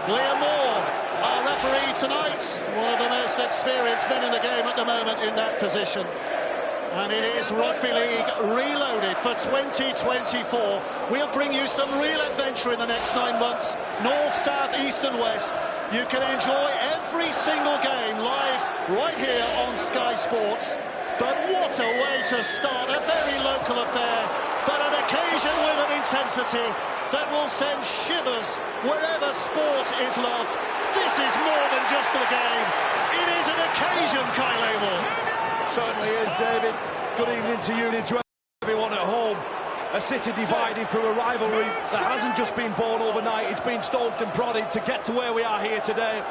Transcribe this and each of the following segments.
Liam Moore, our referee tonight, one of the most experienced men in the game at the moment in that position. And it is Rugby League Reloaded for 2024. We'll bring you some real adventure in the next 9 months. North, south, east and west. You can enjoy every single game live right here on Sky Sports. But what a way to start a very local affair, but an occasion with an intensity that will send shivers wherever sport is loved. This is more than just a game. It is an occasion, Kyle Amor. Certainly is, David. Good evening to you and to everyone at home. A city divided through a rivalry that hasn't just been born overnight, it's been stoked and prodded to get to where we are here today.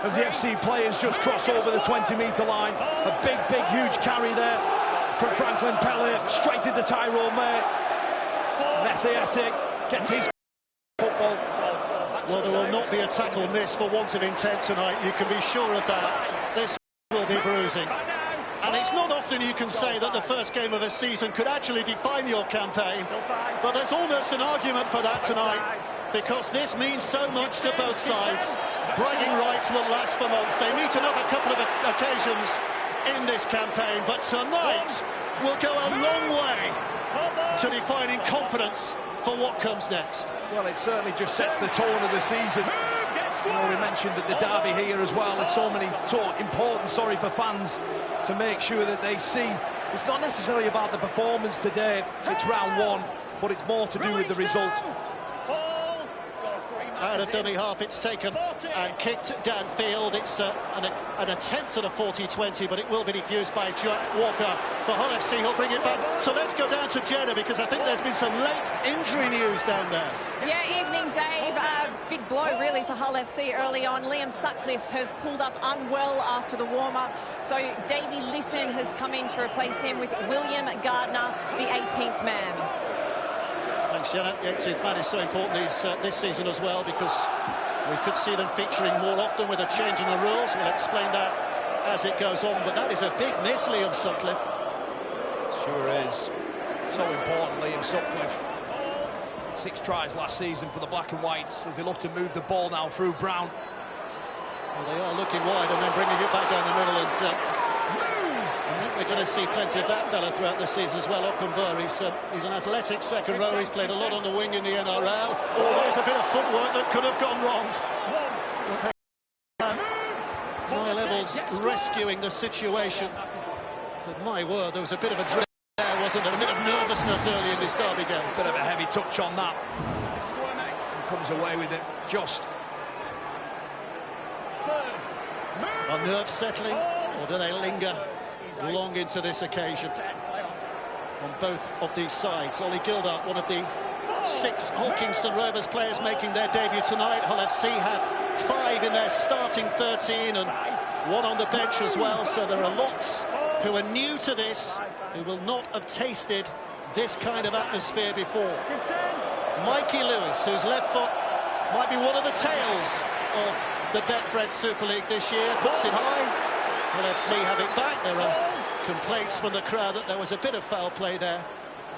As the FC players just cross over the 20-metre line. A big, huge carry there from Franklin Pellet, straight into Tyrone May. And SAS gets his football. Well, there will not be a tackle missed for want of intent tonight, you can be sure of that. This will be bruising. And it's not often you can say that the first game of a season could actually define your campaign, but there's almost an argument for that tonight, because this means so much to both sides. Bragging rights will last for months. They meet another couple of occasions in this campaign, but tonight will go a long way to defining confidence for what comes next. Well, it certainly just sets the tone of the season. You know, we mentioned that the derby here as well, there's so many important, for fans to make sure that they see. It's not necessarily about the performance today, it's round one, but it's more to do with the result. Out of dummy half it's taken and kicked downfield. It's an attempt at a 40-20, but it will be defused by Jack Walker for Hull FC. He'll bring it back. So let's go down to Jeddah, because I think there's been some late injury news down there. Yeah, evening, Dave. Big blow really for Hull FC early on. Liam Sutcliffe has pulled up unwell after the warm-up, so Davey Litton has come in to replace him with William Gardner, the 18th man. Thanks, Jenna. The 18th man is so important this season as well, because we could see them featuring more often with a change in the rules. We'll explain that as it goes on, but that is a big miss, Liam Sutcliffe. Sure is. So important, Liam Sutcliffe. 6 tries last season for the Black and Whites as they look to move the ball now through Brown. Well, they are looking wide and then bringing it back down the middle, and I think we're going to see plenty of that fella throughout the season as well. Okunbor, he's an athletic second row. He's played a lot on the wing in the NRL. Oh, there's a bit of footwork that could have gone wrong. High levels rescuing the situation. But my word, there was a bit of a drift there, wasn't there? A bit of nervousness early in this derby game. Bit of a heavy touch on that. He comes away with it just. Are nerves settling, or do they linger long into this occasion on both of these sides? Ollie Gildart, one of the 6 Hull Kingston Rovers players making their debut tonight. Hull FC have 5 in their starting 13 and 1 on the bench as well, so there are lots who are new to this, who will not have tasted this kind of atmosphere before. Mikey Lewis, whose left foot might be one of the tails of the Betfred Super League this year, puts it high. Hull FC have it back. There are complaints from the crowd that there was a bit of foul play there,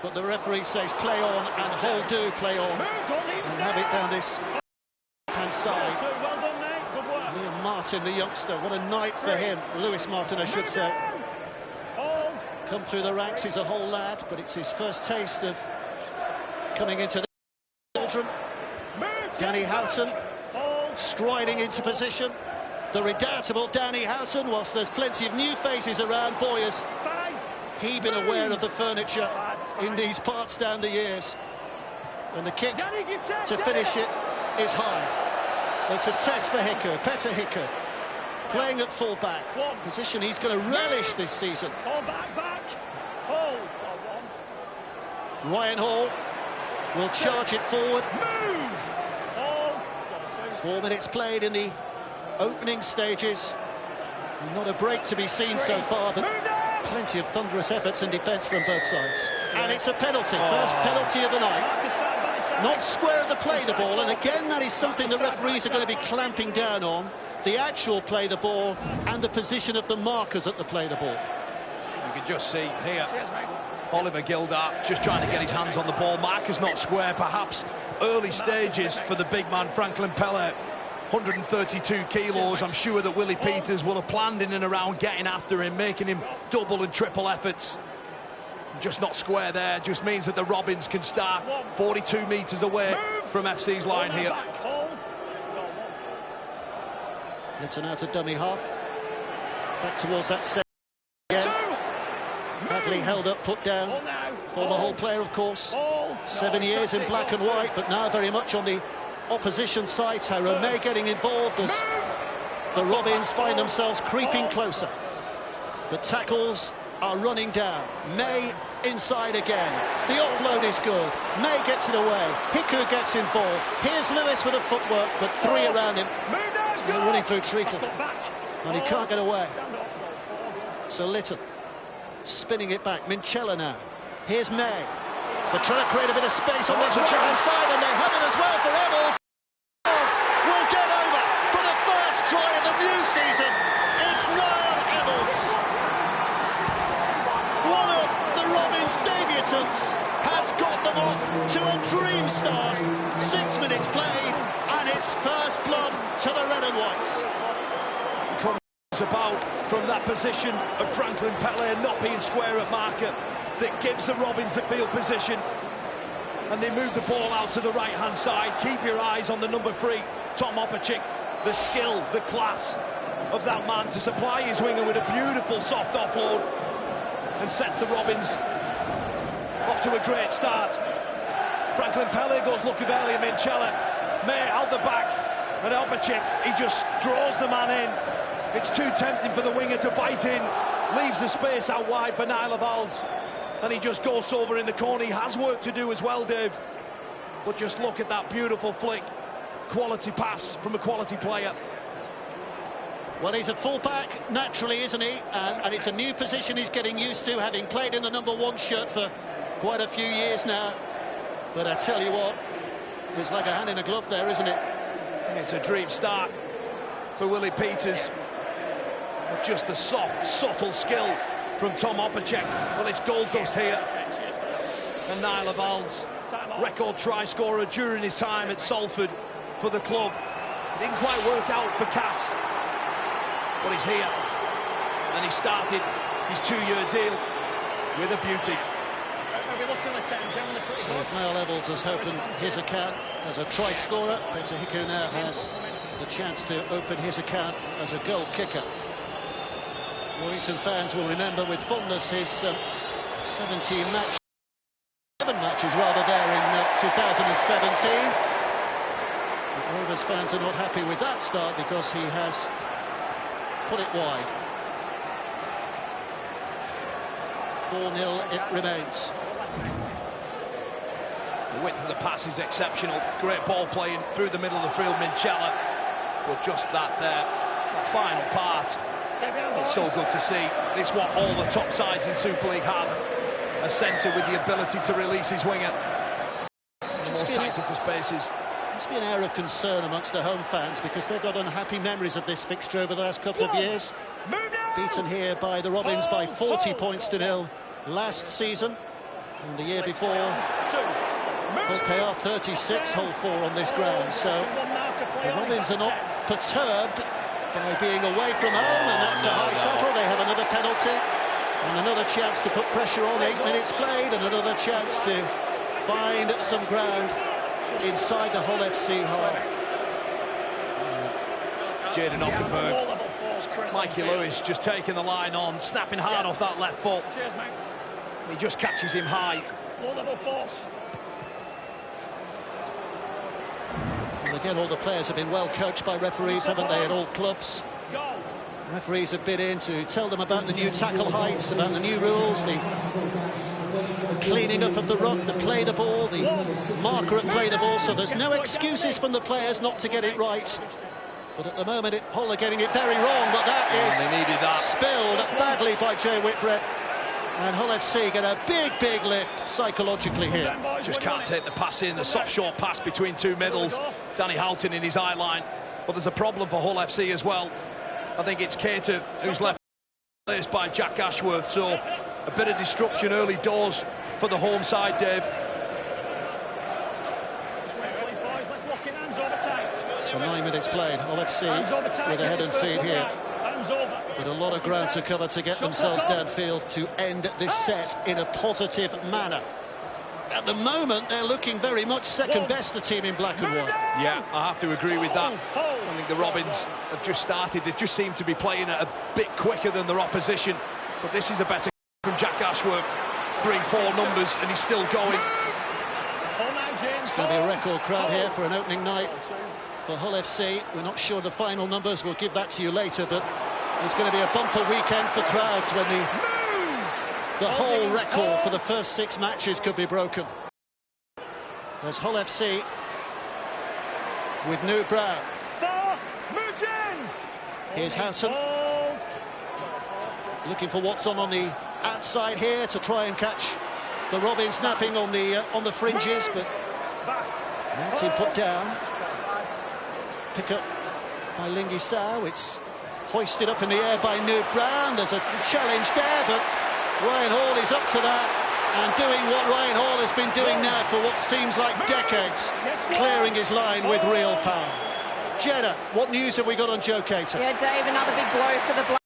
but the referee says play on, and Hull do play on and have it down this hand side. Liam Martin, the youngster, what a night for him. Lewis Martin, I should say. Come through the ranks, he's a Hull lad, but it's his first taste of coming into the children. Danny Houghton striding into position. The redoubtable Danny Houghton, whilst there's plenty of new faces around, boy, has he been aware of the furniture in these parts down the years. And the kick to finish it is high. It's a test for Hickard, Petter Hickard, playing at full-back, position he's going to relish this season. Ryan Hall will charge it forward. 4 minutes played in the opening stages. Not a break to be seen so far, but plenty of thunderous efforts in defence from both sides. And it's a penalty, first penalty of the night. Not square at the play the ball, and again that is something the referees are going to be clamping down on. The actual play the ball and the position of the markers at the play the ball. You can just see here, Oliver Gildart just trying to get his hands on the ball. Marker's not square, perhaps early stages for the big man Franklin Pellet. 132 kilos. I'm sure that Willie Peters will have planned in and around getting after him, making him double and triple efforts. Just not square there, just means that the Robins can start 42 metres away from FC's line here. Litton out to dummy half. Back towards that set again. Badly held up, put down. Former Hull player, of course. 7 years in black and white, but now very much on the opposition side. Tyrone May getting involved as the Robins find themselves creeping closer. But tackles are running down. May inside again. The offload is good. May gets it away. Hiku gets involved. Here's Lewis with a footwork, but three around him. Still running through Treacle. And he can't get away. So Litton spinning it back. Minchella now. Here's May. They're trying to create a bit of space on this right-hand side, and they have it as well for Evans. Will get over for the first try of the new season. It's Niall Evans. One of the Robins' debutants has got them off to a dream start. 6 minutes played, and it's first blood to the red and whites. Comes about from that position of Franklin Pele not being square at marker that gives the Robins the field position, and they move the ball out to the right-hand side. Keep your eyes on the number 3, Tom Opachik. The skill, the class of that man to supply his winger with a beautiful soft offload, and sets the Robins off to a great start. Franklin Pele goes looking early, Minchella. May out the back, and Opachik, he just draws the man in. It's too tempting for the winger to bite in, leaves the space out wide for Niall Evans, and he just goes over in the corner. He has work to do as well, Dave, but just look at that beautiful flick. Quality pass from a quality player. Well, he's a full-back, naturally, isn't he? And it's a new position he's getting used to, having played in the number 1 shirt for quite a few years now. But I tell you what, it's like a hand in a glove there, isn't it? It's a dream start for Willie Peters. But just the soft, subtle skill from Tom Opachek. Well, it's gold dust here. And Niall Evans, record try scorer during his time at Salford for the club. It didn't quite work out for Cass, but he's here, and he started his 2-year deal with a beauty. So if Niall Evans has opened his account as a try scorer, Peter Hiku now has the chance to open his account as a goal kicker. Warrington fans will remember with fondness his 17 matches, 7 matches rather, there in 2017. But Rovers fans are not happy with that start because he has put it wide. 4-0 it remains. The width of the pass is exceptional. Great ball playing through the middle of the field, Minchella. But just that that final part, it's so good to see. It's what all the top sides in Super League have. A centre with the ability to release his winger. More tight into spaces. There's been an air of concern amongst the home fans because they've got unhappy memories of this fixture over the last couple of years. Beaten here by the Robins by 40 points to 0 last season. And the year before, Hull payoff 36, Hull 4 on this ground. So the Robins are not perturbed by being away from home, and that's a high tackle. They have another penalty and another chance to put pressure on. 8 minutes played, and another chance to find some ground inside the Hull FC half. Jaden Ockenberg, Mikey Lewis just taking the line on, snapping hard off that left foot. He just catches him high. And again, all the players have been well coached by referees, haven't they, at all clubs? Referees have been in to tell them about the new tackle heights, about the new rules, the cleaning up of the ruck, the play the ball, the marker at play the ball, so there's no excuses from the players not to get it right. But at the moment, Hull are getting it very wrong, but that is they needed that. Spilled badly by Jay Whitbread. And Hull FC get a big lift psychologically here. Just can't take the pass in, the soft short pass between two middles. Danny Houghton in his eye line. But there's a problem for Hull FC as well. I think it's Cater who's left placed by Jack Ashworth, so a bit of disruption early doors for the home side, Dave. So For 9 minutes played, Hull FC with a head and feet here. But a lot of ground to cover to get themselves downfield to end this set in a positive manner. At the moment, they're looking very much second best, the team in black and white. Yeah, I have to agree with that. I think the Robins have just started. They just seem to be playing it a bit quicker than their opposition. But this is a better from Jack Ashworth. 3-4 numbers, and he's still going. It's going to be a record crowd here for an opening night for Hull FC. We're not sure the final numbers. We'll give that to you later, but it's going to be a bumper weekend for crowds when the whole record for the first 6 matches could be broken. There's Hull FC with New Brown. Here's Houghton looking for Watson on the outside here to try and catch the Robins napping on the fringes, but Martin put down. Pick up by Lingy Sao. It's hoisted up in the air by New Brown. There's a challenge there, but Ryan Hall is up to that and doing what Ryan Hall has been doing now for what seems like decades, clearing his line with real power. Jenna, what news have we got on Joe Cater? Yeah, Dave, another big blow for the Black.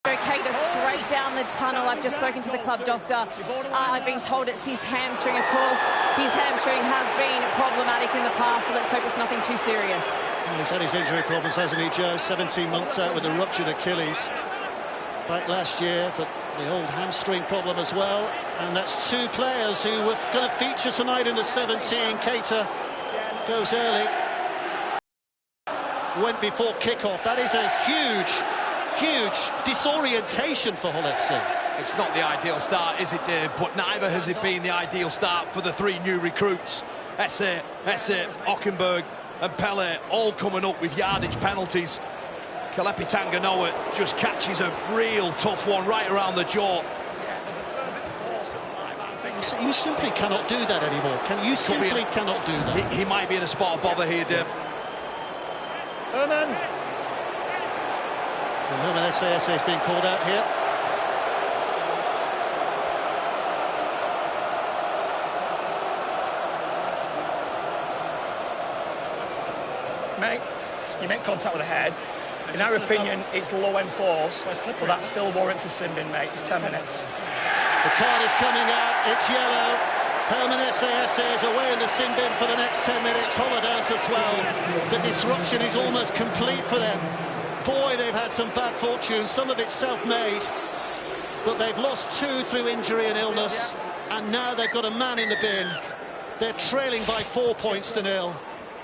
Joe Cater straight down the tunnel. I've just spoken to the club doctor. I've been told it's his hamstring, of course. His hamstring has been problematic in the past, so let's hope it's nothing too serious. Well, he's had his injury problems, hasn't he, Joe? 17 months out with a ruptured Achilles. Back last year, but the old hamstring problem as well. And that's 2 players who were going to feature tonight in the 17. Cater goes early. Went before kick-off. That is a huge disorientation for Hull FC. It's not the ideal start, is it, Dave? But neither has it been the ideal start for the 3 new recruits. Esse, Ockenberg and Pele all coming up with yardage penalties. Kalepi Tanganoa just catches a real tough one right around the jaw. You simply cannot do that anymore. You simply cannot do that. He might be in a spot of bother here, Dave. Herman SAS is being called out here. Mate, you make contact with the head. In our opinion, it's low-end force, but that still warrants a sin bin, mate. It's 10 minutes. The card is coming out. It's yellow. Herman SAS is away in the sin bin for the next 10 minutes. Hull down to 12. The disruption is almost complete for them. Boy, they've had some bad fortune. Some of it self-made. But they've lost 2 through injury and illness. And now they've got a man in the bin. They're trailing by 4 points to 0.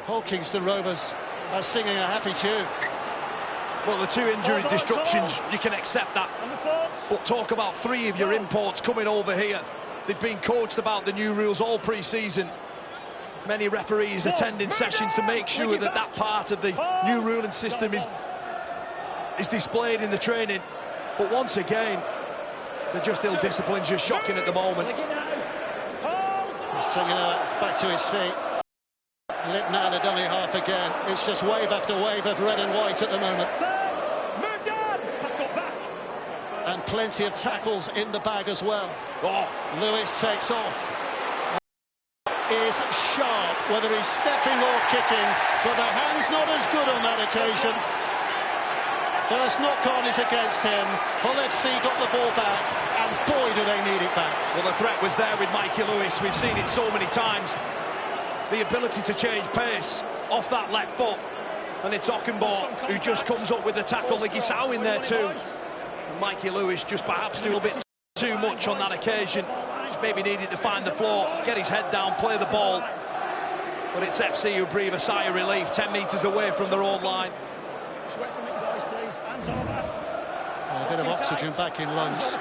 Hull Kingston Rovers are singing a happy tune. Well, the 2 injury disruptions, you can accept that. But talk about 3 of your imports coming over here. They've been coached about the new rules all pre-season. Many referees attending sessions to make sure that that part of the new ruling system is displayed in the training. But once again, they're just ill-disciplined, just shocking at the moment. He's taking it back to his feet. Lit now the dummy half again. It's just wave after wave of red and white at the moment. And plenty of tackles in the bag as well. Oh. Lewis takes off. Is sharp, whether he's stepping or kicking, but the hand's not as good on that occasion. First knock-on is against him. Hull FC got the ball back, and boy, do they need it back. Well, the threat was there with Mikey Lewis. We've seen it so many times. The ability to change pace off that left foot. And it's Ockenberg who just comes up with the tackle. Lingy Sao in there too. And Mikey Lewis just perhaps do a bit too much on that occasion. Just maybe needed to find the floor, get his head down, play the ball. But it's FC who breathe a sigh of relief, 10 metres away from their own line. A bit of oxygen back in lungs,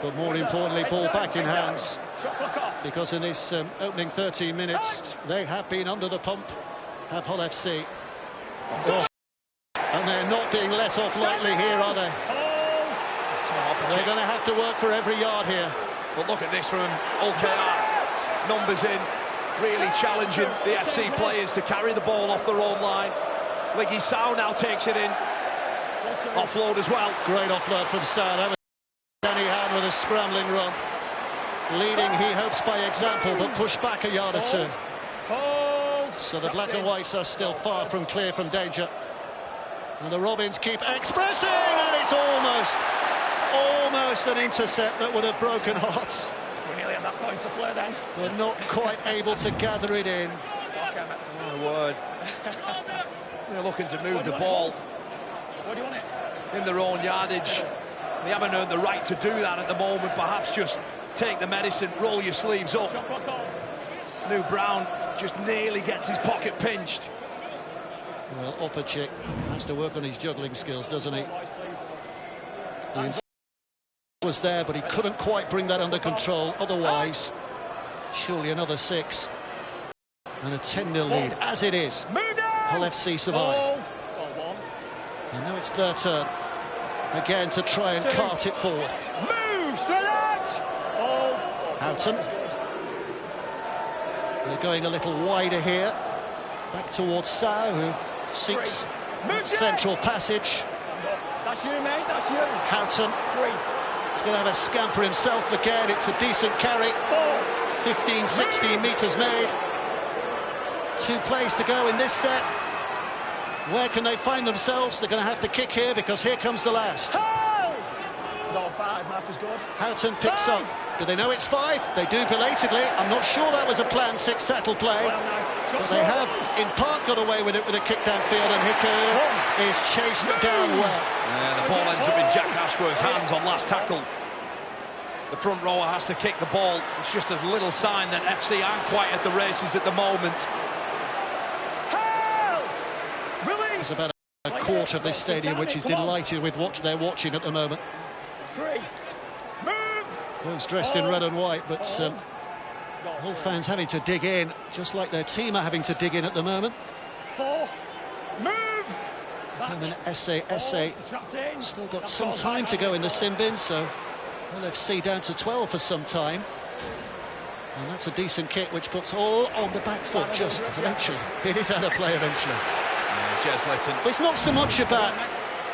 but more importantly, ball back in hands. Because in this opening 13 minutes, they have been under the pump, have Hull FC. Oh. And they're not being let off lightly here, are they? They're going to have to work for every yard here. But look at this from OKR. Numbers in, really challenging the FC players to carry the ball off their own line. Lingy Sao now takes it in. Offload as well. Great offload from Sao. That was Danny Hand with a scrambling run. Leading, he hopes, by example, but pushed back a yard or 2. Hold. So the black and whites are still far from clear from danger. And the Robins keep expressing, and it's almost an intercept that would have broken hearts. We're nearly at that point to play then. They're not quite able to gather it in. My word. They're looking to move the ball What do you want it? in their own yardage. They haven't earned the right to do that at the moment. Perhaps just take the medicine, roll your sleeves up. New Brown just nearly gets his pocket pinched. Well, Opacek has to work on his juggling skills, doesn't he? The intent was there, but he couldn't quite bring that under control. Otherwise, surely another 6. And a 10-0 lead, as it is. Hull FC survive. And now it's their turn. Again to try and cart it forward. Move, select! Hold. Houghton. They're going a little wider here. Back towards Sau, who seeks that central passage. That's you, mate, that's you. Houghton. 3. He's going to have a scamper himself again. It's a decent carry. 4. 15, 16 metres made. 2 plays to go in this set. Where can they find themselves? They're going to have to kick here, because here comes the last. No, 5, Mark is good. Houghton picks up. Do they know it's 5? They do belatedly. I'm not sure that was a planned 6 tackle play. But they have, in part, got away with it with a kick downfield, and Hicker is chased down well. Yeah, the ball ends up in Jack Ashworth's hands on last tackle. The front rower has to kick the ball. It's just a little sign that FC aren't quite at the races at the moment. There's about a quarter of this stadium which is delighted with what they're watching at the moment. 3. Move! Those dressed in red and white, but Hull fans having to dig in, just like their team are having to dig in at the moment. 4. Move! And then SA still got some time to go in the sin bin, so Hull FC down to 12 for some time. And that's a decent kick which puts all on the back foot just eventually. It is out of play eventually. Jez Litton. It's not so much about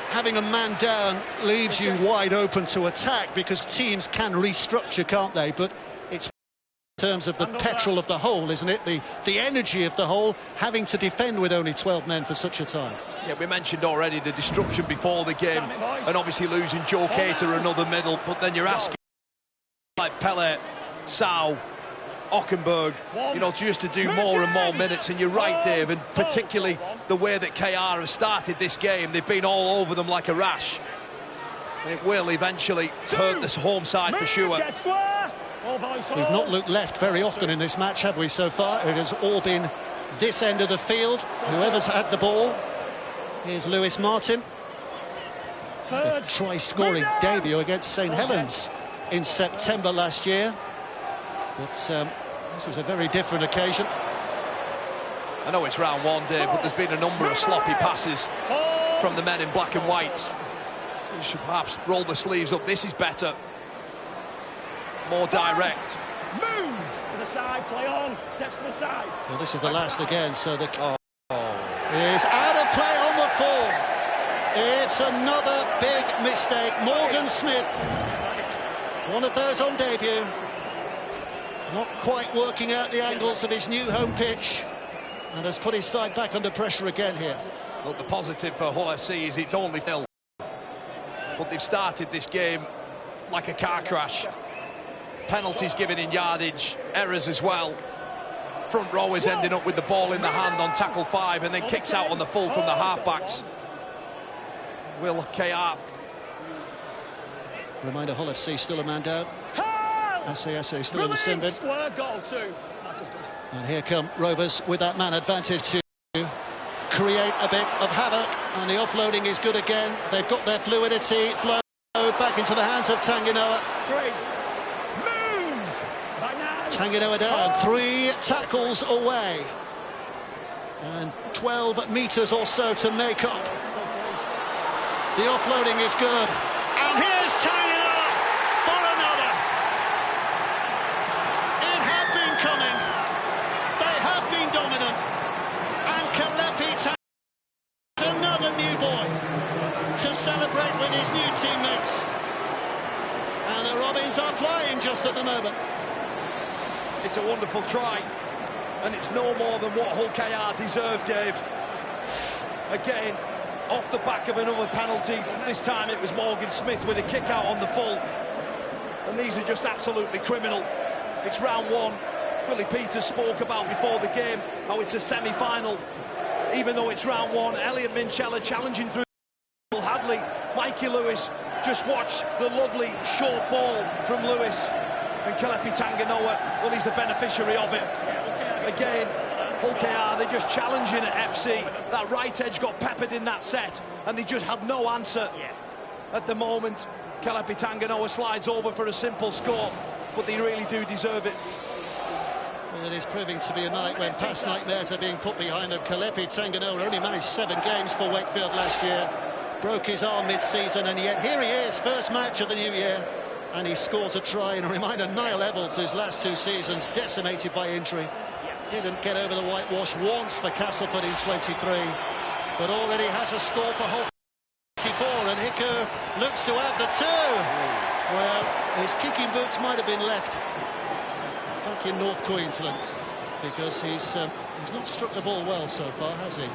having a man down leaves you wide open to attack, because teams can restructure, can't they? But it's in terms of the petrol of the whole, isn't it? The energy of the whole, having to defend with only 12 men for such a time. Yeah, we mentioned already the disruption before the game, and obviously losing Joe Cater, another middle, but then you're asking like Pele, Sau, Ockenberg, you know, just to do more and more minutes. And you're right, Dave, and particularly the way that KR have started this game, they've been all over them like a rash. And it will eventually hurt this home side for sure. We've not looked left very often in this match, have we, so far? It has all been this end of the field. Whoever's had the ball. Here's Lewis Martin. The try-scoring debut against St Helens in September last year. But this is a very different occasion. I know it's round 1, Dave, but there's been a number of sloppy passes from the men in black and whites. You should perhaps roll the sleeves up. This is better. More direct. Move to the side, play on, steps to the side. Well, this is the last again, so the is out of play on the fall. It's another big mistake. Morgan Smith, one of those on debut. Not quite working out the angles of his new home pitch, and has put his side back under pressure again here. Look, the positive for Hull FC is it's only 0, but they've started this game like a car crash. Penalties given in yardage, errors as well. Front row is ending up with the ball in the hand on tackle 5, and then kicks out on the full from the halfbacks. Will KR. Reminder, Hull FC still a man down. SA still in the sin bin. Square goal too. And here come Rovers with that man advantage to create a bit of havoc, and the offloading is good again. They've got their fluidity, flowed back into the hands of Tanginoa. 3. Move! By now. Tanginoa down, 3 tackles away. And 12 metres or so to make up. The offloading is good. And here's Tanginoa for another. It had been coming. They have been dominant. And Kalepi another new boy to celebrate with his new teammates. And the Robins are flying just at the moment. It's a wonderful try. and it's no more than what Hull KR deserved, Dave. Again, off the back of another penalty. This time it was Morgan Smith with a kick out on the full. And these are just absolutely criminal. It's round one. Willie Peters spoke about before the game how it's a semi-final. Even though it's round one, Elliot Minchella challenging through Hadley. Mikey Lewis, just watch the lovely short ball from Lewis. And Kelepi Tanganoa, well, he's the beneficiary of it. Again, Hull KR, they're just challenging at FC. That right edge got peppered in that set, and they just had no answer. At the moment, Kelepi Tanganoa slides over for a simple score, but they really do deserve it. Well, it is proving to be a night when past nightmares are being put behind them. Kelepi Tanganoa only managed 7 games for Wakefield last year, broke his arm mid-season, and yet here he is, first match of the new year, and he scores a try. And a reminder, Niall Evalds, whose last 2 seasons decimated by injury, didn't get over the whitewash once for Castleford in 23, but already has a score for Hull 24, and Hiku looks to add the 2. Well, his kicking boots might have been left back in North Queensland, because he's not struck the ball well so far, has he?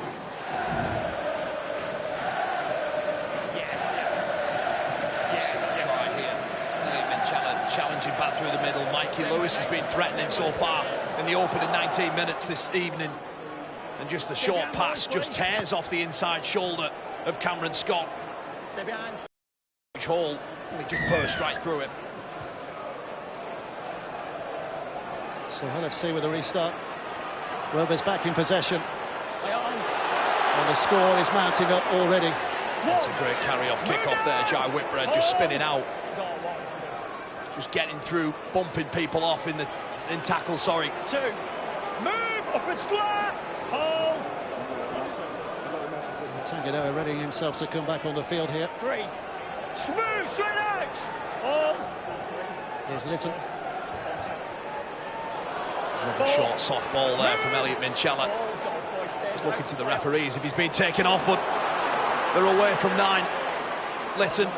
Try here. Elliot Minchella challenging back through the middle. Mikey Lewis has been threatening so far in the opening 19 minutes this evening, and just the short pass just tears off the inside shoulder of Cameron Scott. Stay behind. Hall, and he just burst right through it. So Hull FC with a restart. Rovers back in possession, and the score is mounting up already. That's a great carry-off kick-off there. Jai Whitbread just spinning out, just getting through, bumping people off in tackle. Sorry. 2. Move up and square. Hold. Tanganoa readying himself to come back on the field here. 3. Smooth straight out. Hold. Here's Litton. Another short, soft ball there from Elliot Minchella. He's looking to the referees if he's been taken off, but they're away from 9. Litton.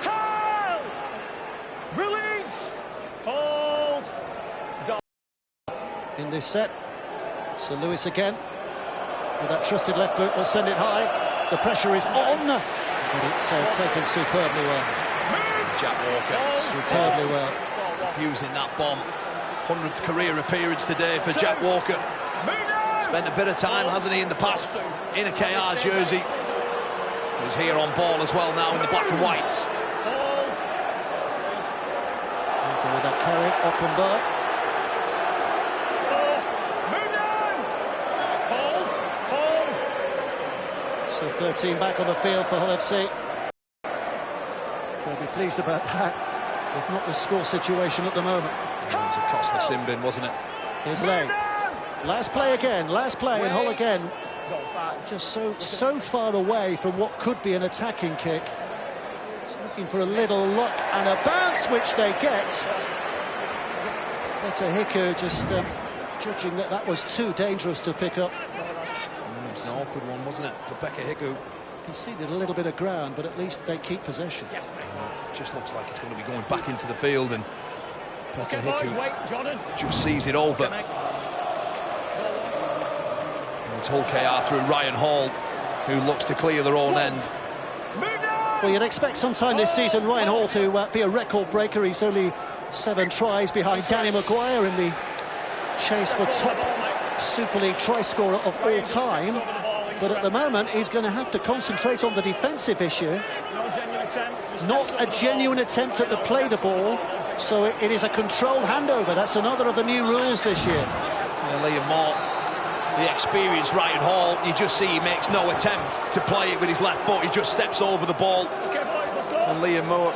Hold. Release. Hold. In this set, so Lewis again with that trusted left boot will send it high. The pressure is on, but it's taken superbly well. Jack Walker Superbly well. defusing that bomb. 100th career appearance today for Jack Walker. Spent a bit of time, hasn't he, in the past in a KR jersey. He's here on ball as well now in the black and whites. With that carry up and by. 4. Move now. Hold. So 13 back on the field for Hull FC. They'll be pleased about that, if not the score situation at the moment. It was a costly sin bin, wasn't it? Here's Lane. Last play again, last play, and Hull again. Just so far away from what could be an attacking kick. Just looking for a little luck and a bounce, which they get. Better Hiku just judging that was too dangerous to pick up. It was an awkward one, wasn't it, for Becca Hiku? Conceded a little bit of ground, but at least they keep possession. It just looks like it's going to be going back into the field, and Better Hiku just sees it over. And it's Hull KR through Ryan Hall, who looks to clear their own end. Well, you'd expect sometime this season Ryan Hall to be a record breaker. He's only 7 tries behind Danny Maguire in the chase for top Super League try scorer of all time. But at the moment, he's going to have to concentrate on the defensive issue. Not a genuine attempt at the play the ball, so it is a controlled handover. That's another of the new rules this year. Liam Moore, the experienced Ryan Hall, you just see he makes no attempt to play it with his left foot. He just steps over the ball. And Liam Moore,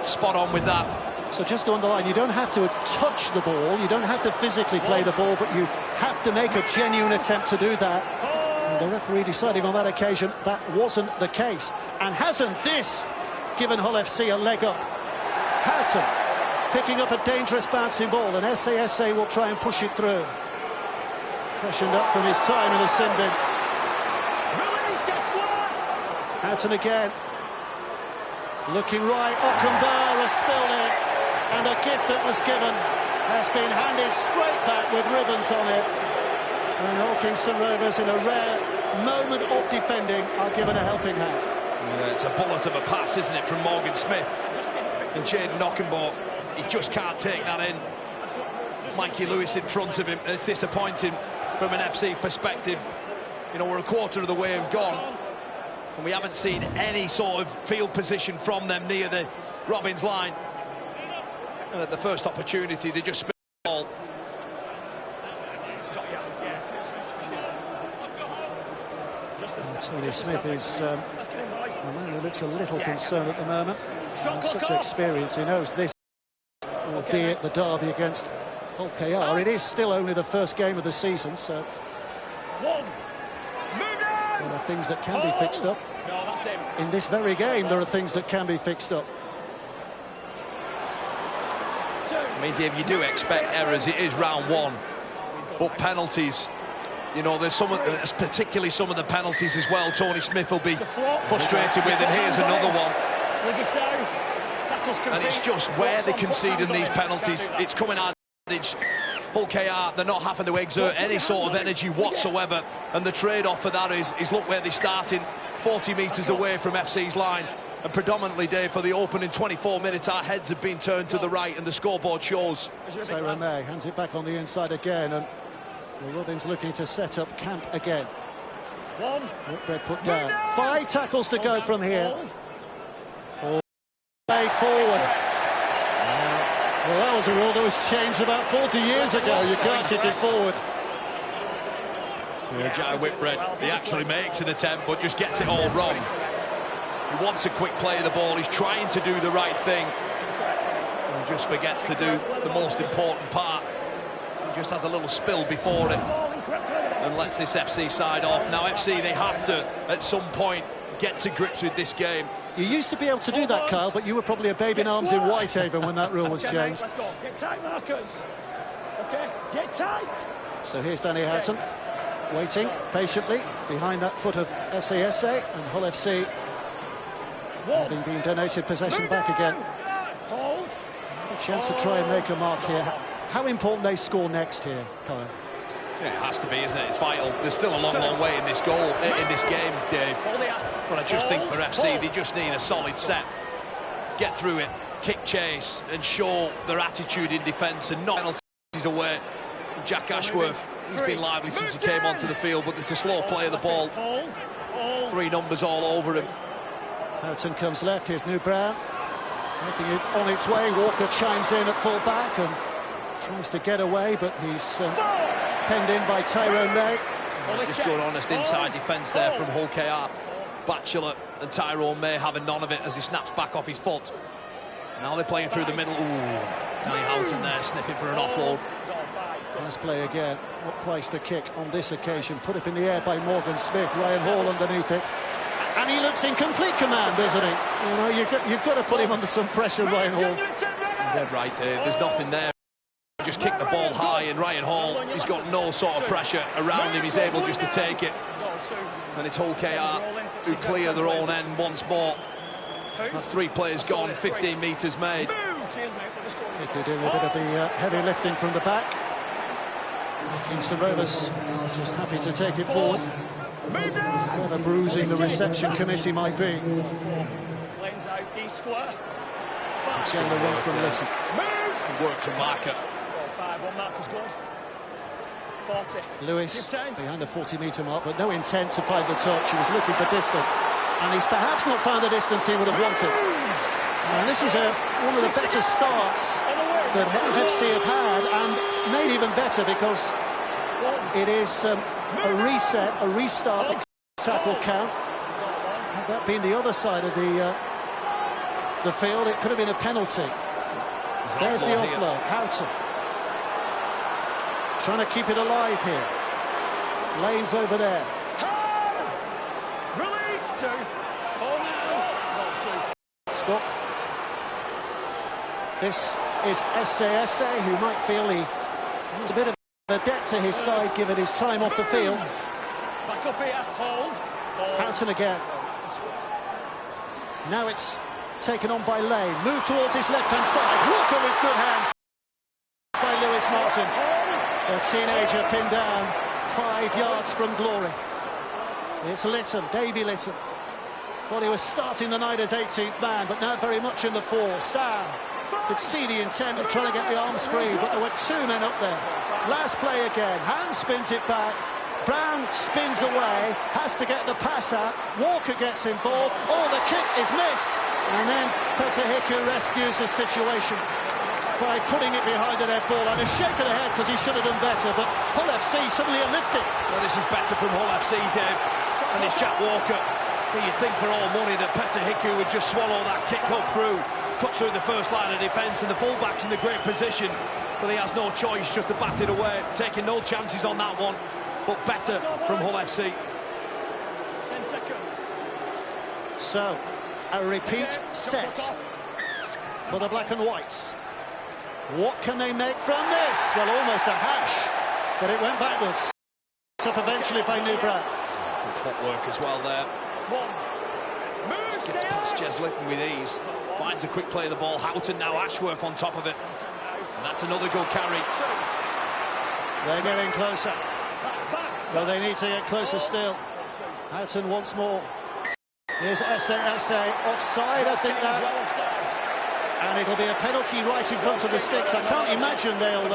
spot on with that. So just to underline, you don't have to touch the ball, you don't have to physically play the ball, but you have to make a genuine attempt to do that. And the referee deciding on that occasion that wasn't the case. And hasn't this given Hull FC a leg up? Houghton picking up a dangerous bouncing ball, and SASA will try and push it through. Freshened up from his time in the sin bin. Houghton again. Looking right, Ockenbar has spilled it. And a gift that was given. has been handed straight back with ribbons on it. And Hawkinston Rovers, in a rare moment of defending, are given a helping hand. Yeah, it's a bullet of a pass, isn't it, from Morgan Smith? And Jaden Knockenborg, he just can't take that in. Mikey Lewis in front of him, and it's disappointing from an FC perspective. You know, we're a quarter of the way and gone, and we haven't seen any sort of field position from them near the Robins line. And at the first opportunity, they just spin the ball. Tony Smith is a man who looks a little concerned at the moment. Such experience, he knows this, albeit the derby against Hull KR. It is still only the first game of the season, so there are things that can be fixed up. In this very game, there are things that can be fixed up. I mean, Dave, you do expect errors. It is round one, but penalties, you know, there's some, particularly some of the penalties as well, Tony Smith will be frustrated with, and here's another one. And it's just where they concede in these penalties, it's coming out. Hull KR, they're not having to exert any sort of energy whatsoever, and the trade-off for that is look where they're starting, 40 metres away from FC's line. And predominantly, Dave, for the opening 24 minutes, our heads have been turned to the right, and the scoreboard shows. Tyrone May hands it back on the inside again, and the Robins looking to set up camp again. Whitbread put down. 5 tackles to go from here. All made forward. Well, that was a rule that was changed about 40 years ago. You can't kick it forward. Yeah, Jai Whitbread, he actually makes an attempt, but just gets it all wrong. He wants a quick play of the ball. He's trying to do the right thing, and just forgets to do the most important part. He just has a little spill before it and lets this FC side off. Now FC, they have to at some point get to grips with this game. You used to be able to do that, Kyle, but you were probably a babe in arms in Whitehaven when that rule was changed. Let's go. Get tight, Marcus. Okay, get tight. So here's Danny Houghton, waiting patiently behind that foot of SASA, and Hull FC having been donated possession back again. Hold. A chance to try and make a mark here. How important they score next here, Kyle? Yeah, it has to be, isn't it? It's vital. There's still a long, long way in this game, Dave. But I just think for FC, they just need a solid set. Get through it, kick chase, and show their attitude in defence, and not penalties away. Jack Ashworth, he's been lively since he came onto the field, but it's a slow play of the ball. 3 numbers all over him. Houghton comes left, here's New Brown. Making it on its way, Walker chimes in at full back and tries to get away, but he's penned in by Tyrone May. Just good, honest inside defence there from Hull KR. Batchelor and Tyrone May having none of it as he snaps back off his foot. Now they're playing through the middle. Ooh, Danny Houghton there sniffing for an offload. Nice play again. What price the kick on this occasion? Put up in the air by Morgan Smith. Ryan Hall underneath it. And he looks in complete command, doesn't he? You know, you've got to put him under some pressure, Ryan Hall. You're dead right there. There's nothing there. Just kick the ball high, and Ryan Hall, he's got no sort of pressure around him. He's able just to take it. And it's Hull KR who clear their own end once more. That's 3 players gone, 15 metres made. They're doing a bit of the heavy lifting from the back. Kingston Rovers just happy to take it forward. Whether bruising the reception committee might be. Again, the run from Litton. Work from Marker. 5-1, Marcus good. 40. Lewis behind the 40-metre mark, but no intent to find the touch. He was looking for distance, and he's perhaps not found the distance he would have wanted. And this is one of the better starts that FC have had, and made even better because it is a reset, a restart, tackle count. Had that been the other side of the field, it could have been a penalty. There's the offload, Houghton. Trying to keep it alive here. Lane's over there. Release 2. Stop. This is SASA, who might feel he has a bit of a debt to his side given his time off the field. Back up here, hold. Houghton again. Now it's taken on by Lane. Move towards his left-hand side. Walker with good hands by Lewis Martin, a teenager pinned down 5 yards from glory. It's Litton, Davy Litton. Well, he was starting the night as 18th man, but now very much in the fore. Sam could see the intent of trying to get the arms free, but there were 2 men up there. Last play again, Ham spins it back, Brown spins away, has to get the pass out, Walker gets involved, oh, the kick is missed, and then Peter Hiku rescues the situation by putting it behind the net ball, and a shake of the head because he should have done better, but Hull FC suddenly are lifted. Well, this is better from Hull FC, Dave, and it's Jack Walker. You'd think for all money that Peter Hiku would just swallow that kick up through, cut through the first line of defence, and the full-back's in a great position, but he has no choice just to bat it away, taking no chances on that one, but better from Hull FC. 10 seconds. So, a repeat set for the black and whites. What can they make from this? Well, almost a hash, but it went backwards. Up eventually by New Brown. Good footwork as well there. Gets past Jez Litton with ease. Finds a quick play of the ball. Houghton now, Ashworth on top of it. And that's another good carry. They're getting closer. Well, they need to get closer still. Houghton once more. Here's SA offside, I think now. And it'll be a penalty right in front of the sticks. I can't imagine they'll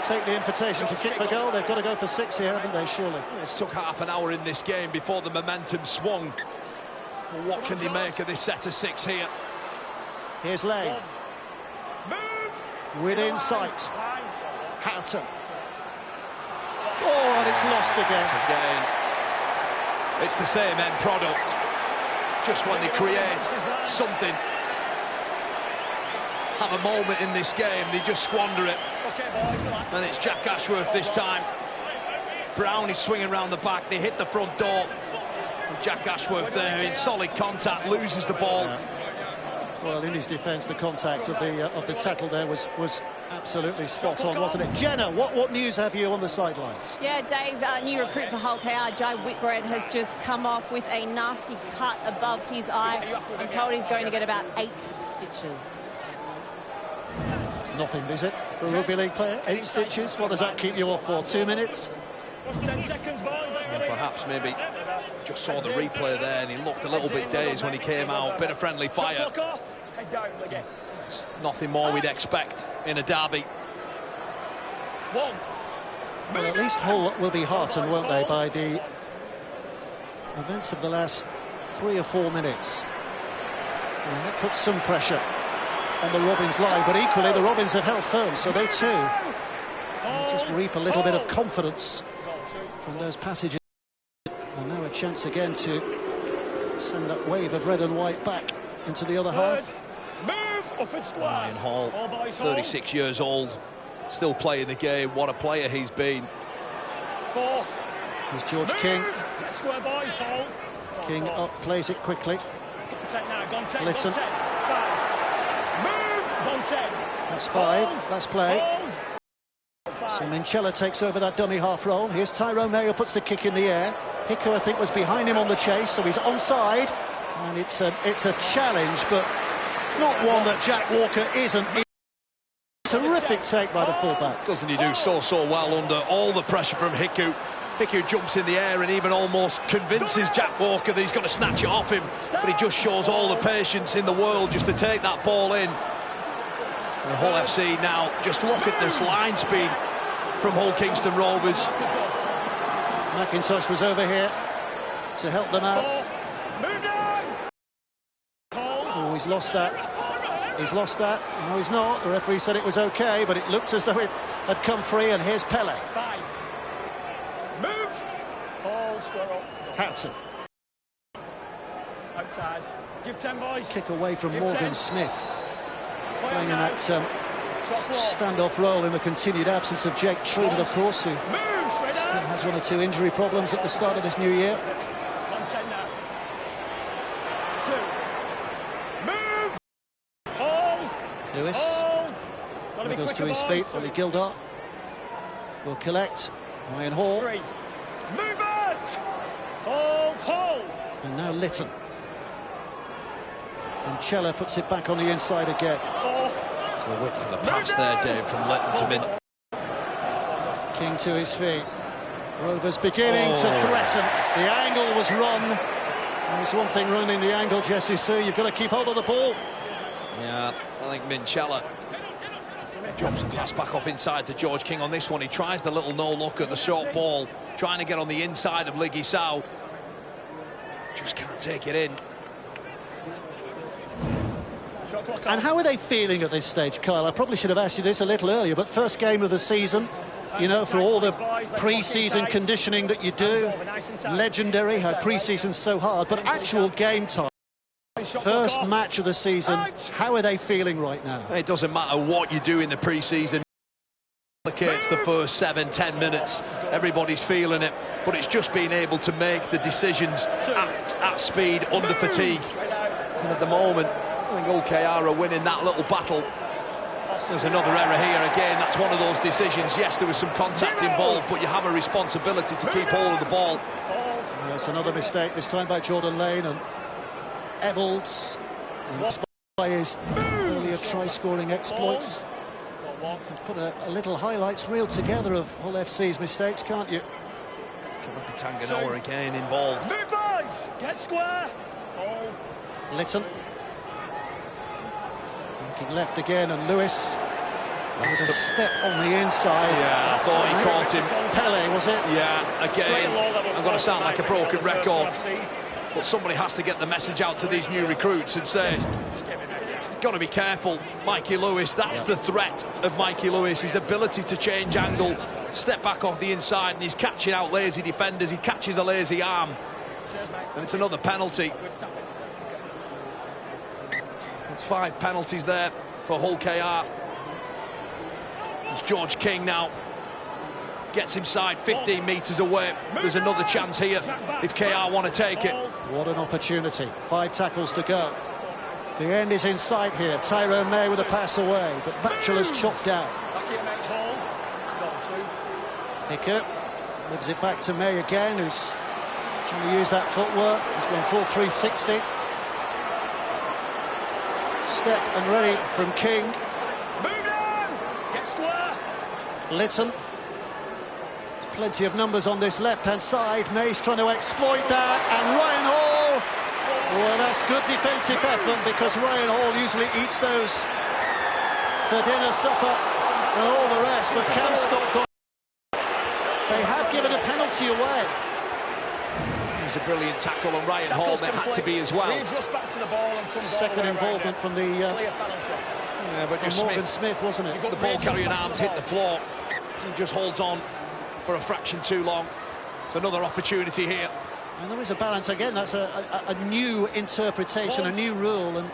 take the invitation to kick the goal. They've got to go for 6 here, haven't they, surely? It's took half an hour in this game before the momentum swung. What can they make of this set of 6 here? Here's Lane. Within sight. Houghton. Oh, and it's lost again. It's the same end product. Just when they create something, have a moment in this game, they just squander it. And it's Jack Ashworth this time. Brown is swinging around the back, they hit the front door. And Jack Ashworth there in solid contact, loses the ball. Well, in his defence, the contact of the tackle there was absolutely spot on, wasn't it? Jenna, what news have you on the sidelines? Yeah, Dave, new recruit for Hull KR, Jai Whitbread, has just come off with a nasty cut above his eye. I'm told he's going to get about 8 stitches. It's nothing, is it, for a rugby league player? 8 stitches? What does that keep you off for? 2 minutes? 10 seconds, boys. Let's get it. Perhaps maybe just saw the replay there and he looked a little bit dazed when he came out. Bit of friendly fire. It's nothing more we'd expect in a derby. Well, at least Hull will be heartened, won't they, by the events of the last 3 or 4 minutes. And that puts some pressure on the Robins line, but equally the Robins have held firm, so they too will just reap a little bit of confidence from those passages. And now a chance again to send that wave of red and white back into the other half. Ryan Hall, 36 years old, still playing the game. What a player he's been. Here's George King. King up, plays it quickly. Litton. That's 5, that's play. So Minchella takes over that dummy half roll. Here's Tyrone Mayo, puts the kick in the air. Hiku, I think, was behind him on the chase, so he's onside. And it's a challenge, but not one that Jack Walker isn't. Terrific take by the fullback. Doesn't he do so well under all the pressure from Hiku? Hiku jumps in the air and even almost convinces Jack Walker that he's got to snatch it off him, but he just shows all the patience in the world just to take that ball in. And Hull FC now, just look at this line speed from Hull Kingston Rovers. McIntosh was over here to help them out. Oh, he's lost that. He's lost that. No, he's not. The referee said it was okay, but it looked as though it had come free, and here's Pele. Move! Ball, square up. Houghton. Outside. Give 10, boys. Kick away from Give Morgan 10. Smith. He's playing in that standoff role in the continued absence of Jake Truman, of course, who still has 1 or 2 injury problems at the start of this new year. 1-10 now. 2. Move! Hold! Lewis. Hold! He goes to his feet. Ollie Gildart will collect. Ryan Hall. 3. Move it! Hold! Hold! And now Litton. And Chella puts it back on the inside again. 4. the width of the pass there, Dave, from Litton to Min. King to his feet. Rovers beginning to threaten. The angle was wrong. There's one thing running the angle, Jesse Sue. You've got to keep hold of the ball. Yeah, I think Minchella jumps and pass back off inside to George King on this one. He tries the little no-look at the short ball, trying to get on the inside of Liggy Sow. Just can't take it in. And how are they feeling at this stage, Kyle? I probably should have asked you this a little earlier, but first game of the season, you know, for all the pre-season conditioning that you do, legendary how pre-season's so hard, but actual game time, first match of the season, how are they feeling right now? It doesn't matter what you do in the pre-season. It's the first 7-10 minutes, everybody's feeling it, but it's just being able to make the decisions at speed, under fatigue. And at the moment, I think Hull KR are winning that little battle. There's another error here again. That's one of those decisions. Yes, there was some contact involved, but you have a responsibility to keep hold of the ball. There's another mistake, this time by Jordan Lane, and Evolds, by his earlier try-scoring exploits. You can put a little highlights reel together of Hull FC's mistakes, can't you? Tanganoa again involved. Move, boys! Get square! Litton. Looking left again, and Lewis with a step on the inside. Yeah, I thought he caught him. Pele, was it? Yeah, again, I'm going to sound like a broken record, but somebody has to get the message out to these new recruits and say, got to be careful, Mikey Lewis. That's the threat of Mikey Lewis, his ability to change angle, step back off the inside, and he's catching out lazy defenders. He catches a lazy arm, and it's another penalty. It's 5 penalties there for Hull KR. It's George King now. Gets inside 15 metres away. There's another chance here if KR want to take it. What an opportunity. 5 tackles to go. The end is in sight here. Tyrone May with a pass away, but Batchelor's chopped down. Hickert gives it back to May again, who's trying to use that footwork. He's gone full 360. Step and ready from King. Get square! Litton. There's plenty of numbers on this left-hand side. May's trying to exploit that, and Ryan Hall. Well, that's good defensive effort, because Ryan Hall usually eats those for dinner, supper, and all the rest. But Cam Scott got. They have given a penalty away. It was a brilliant tackle on Ryan Hall. There had to be as well. Second involvement from the but just Morgan Smith, wasn't it? The ball carrying arms hit the floor. He just holds on for a fraction too long. It's another opportunity here. And there is a balance again. That's a new interpretation, a new rule, and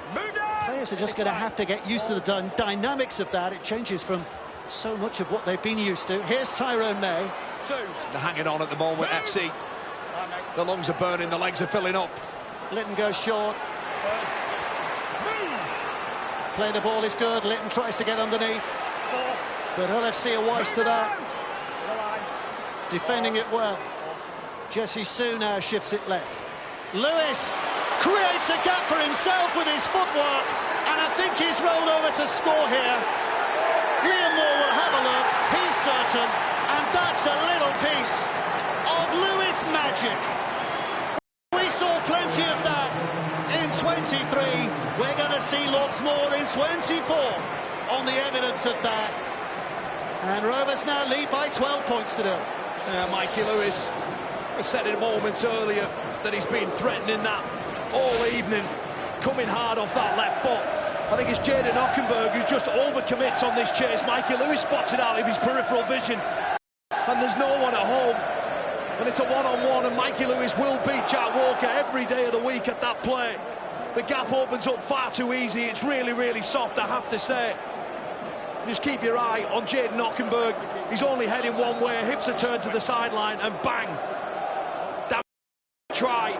players are just going to have to get used to the dynamics of that. It changes from so much of what they've been used to. Here's Tyrone May. They're hanging on at the moment, FC. The lungs are burning, the legs are filling up. Litton goes short. Playing the ball is good. Litton tries to get underneath, but Hull FC are wise to that. Defending it well. Jesse Sue now shifts it left. Lewis creates a gap for himself with his footwork, and I think he's rolled over to score here. Liam Moore will have a look, he's certain, and that's a little piece of Lewis magic. We saw plenty of that in 23. We're going to see lots more in 24 on the evidence of that. And Rovers now lead by 12 points to 0. Mikey Lewis, I said it moments earlier that he's been threatening that all evening, coming hard off that left foot. I think it's Jaden Ockenberg who just overcommits on this chase. Mikey Lewis spots it out of his peripheral vision, and there's no one at home. And it's a one-on-one, and Mikey Lewis will beat Jack Walker every day of the week at that play. The gap opens up far too easy. It's really, really soft, I have to say. Just keep your eye on Jaden Ockenberg. He's only heading one way, hips are turned to the sideline, and bang! Damn try.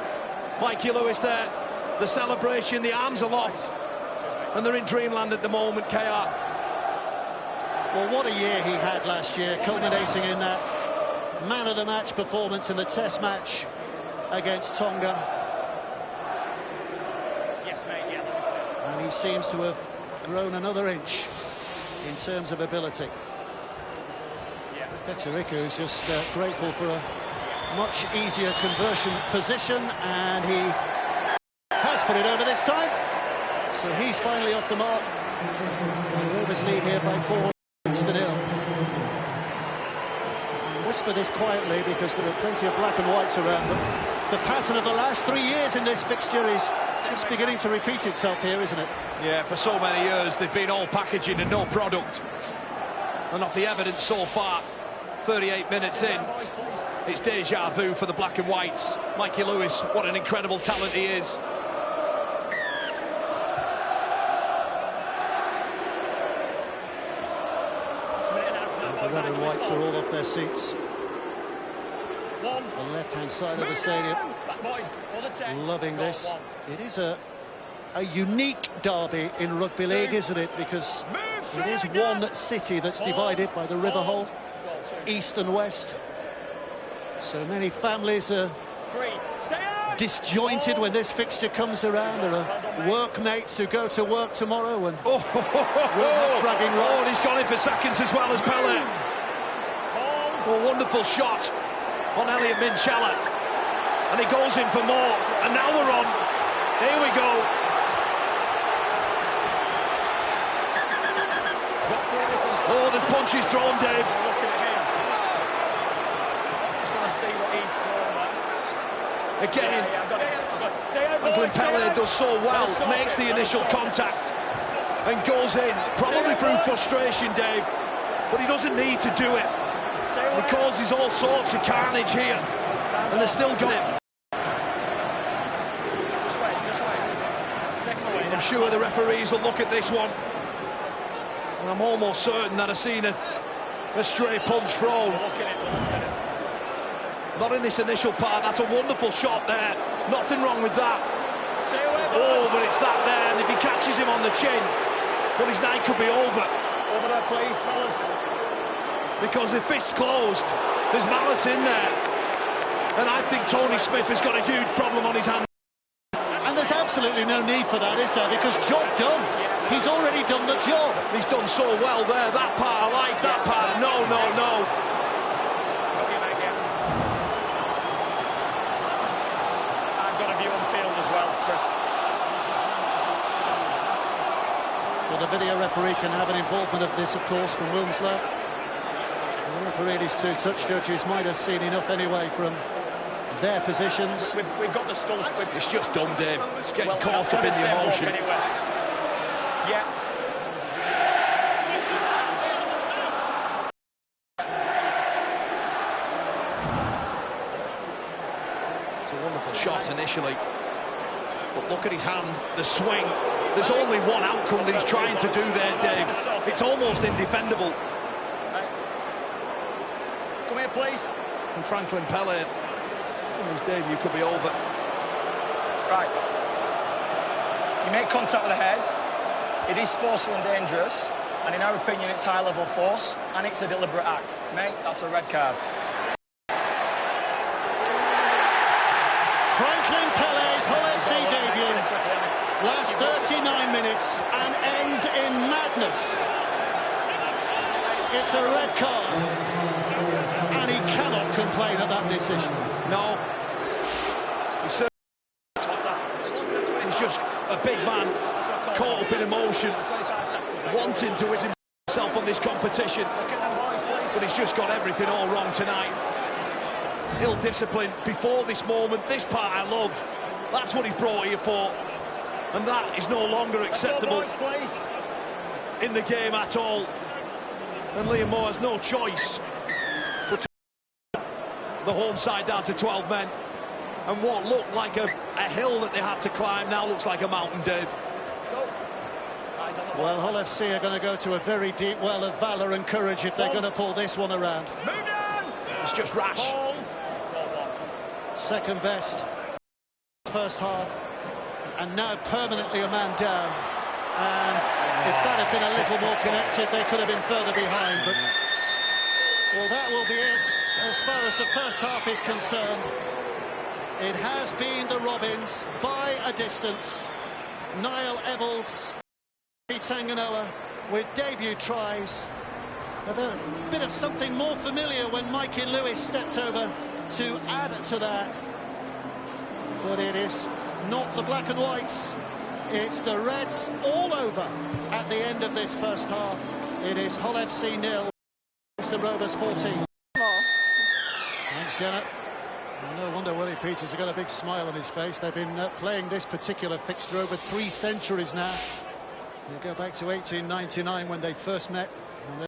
Mikey Lewis there. The celebration, the arms aloft. And they're in dreamland at the moment, KR. Well, what a year he had last year, culminating in that man-of-the-match performance in the Test match against Tonga. Yes, mate, yeah. And he seems to have grown another inch. in terms of ability. Peterico is just grateful for a much easier conversion position, and he has put it over this time. So he's finally off the mark. And Rovers lead here by 4-0. Whisper this quietly because there are plenty of black and whites around, but the pattern of the last 3 years in this fixture is just beginning to repeat itself here, isn't it? Yeah, for so many years they've been all packaging and no product. And off the evidence so far, 38 minutes in, it's deja vu for the black and whites. Mikey Lewis, what an incredible talent he is. The red and whites are all off their seats. The left-hand side of the stadium, loving this. It is a unique derby in rugby league, isn't it? Because it is one city that's divided by the River Hull, east and west. So many families are disjointed when this fixture comes around. There are workmates who go to work tomorrow and will have bragging rights. He's gone in for seconds as well as Pele. A wonderful shot on Elliot Minchala, and he goes in for more, and now we're on. Here we go. Oh, there's punches thrown, Dave. Look at him. Just want to see what he's thrown there. Again, Yeah, Franklin Pele does so well, makes the initial contact and goes in, probably through frustration, Dave, but he doesn't need to do it. He causes all sorts of carnage here, and they're still got it. I'm sure the referees will look at this one, and I'm almost certain that I've seen a stray punch thrown. Not in this initial part. That's a wonderful shot there. Nothing wrong with that. Oh, but it's that there, and if he catches him on the chin, well, his night could be over. Over there, please, fellas. Because the fist's closed, there's malice in there. And I think Tony Smith has got a huge problem on his hands. And there's absolutely no need for that, is there? Because job done. He's already done the job. He's done so well there. That part, I like that part. No. I've got a view on field as well, Chris. Well, the video referee can have an involvement of this, of course, from Wilmslow. The referee and his two touch judges might have seen enough anyway from their positions. We've got the skull. It's just dumb, Dave. It's getting caught that's up in the emotion. Anyway. Yeah. It's a wonderful shot initially. But look at his hand, the swing. There's only one outcome that he's trying to do there, Dave. It's almost indefendable. Come here, please. And Franklin Pele, his debut could be over. Right. You make contact with the head. It is forceful and dangerous, and in our opinion, it's high-level force, and it's a deliberate act. Mate, that's a red card. Franklin Pele's Hull FC debut lasts 39 minutes and ends in madness. It's a red card, and he cannot complain at that decision. No. He's just a big man, caught up in emotion, wanting to win himself on this competition, but he's just got everything all wrong tonight. Ill-disciplined before this moment. This part I love. That's what he's brought here for, and that is no longer acceptable in the game at all. And Liam Moore has no choice but to the home side down to 12 men. And what looked like a hill that they had to climb now looks like a mountain, Dave. Well, Hull FC are going to go to a very deep well of valour and courage if they're going to pull this one around. It's just rash. Second best first half, and now permanently a man down. And if that had been a little more connected, they could have been further behind. But well, that will be it as far as the first half is concerned. It has been the Robins by a distance. Niall Evalds, Tanganoa, with debut tries. A bit of something more familiar when Mikey Lewis stepped over to add to that. But it is not the black and whites, it's the reds all over at the end of this first half. It is Hull FC 0, the Rovers 14. Thanks, Janet. No wonder Willie Peters has got a big smile on his face. They've been playing this particular fixture over 3 centuries now. You go back to 1899 when they first met. And they've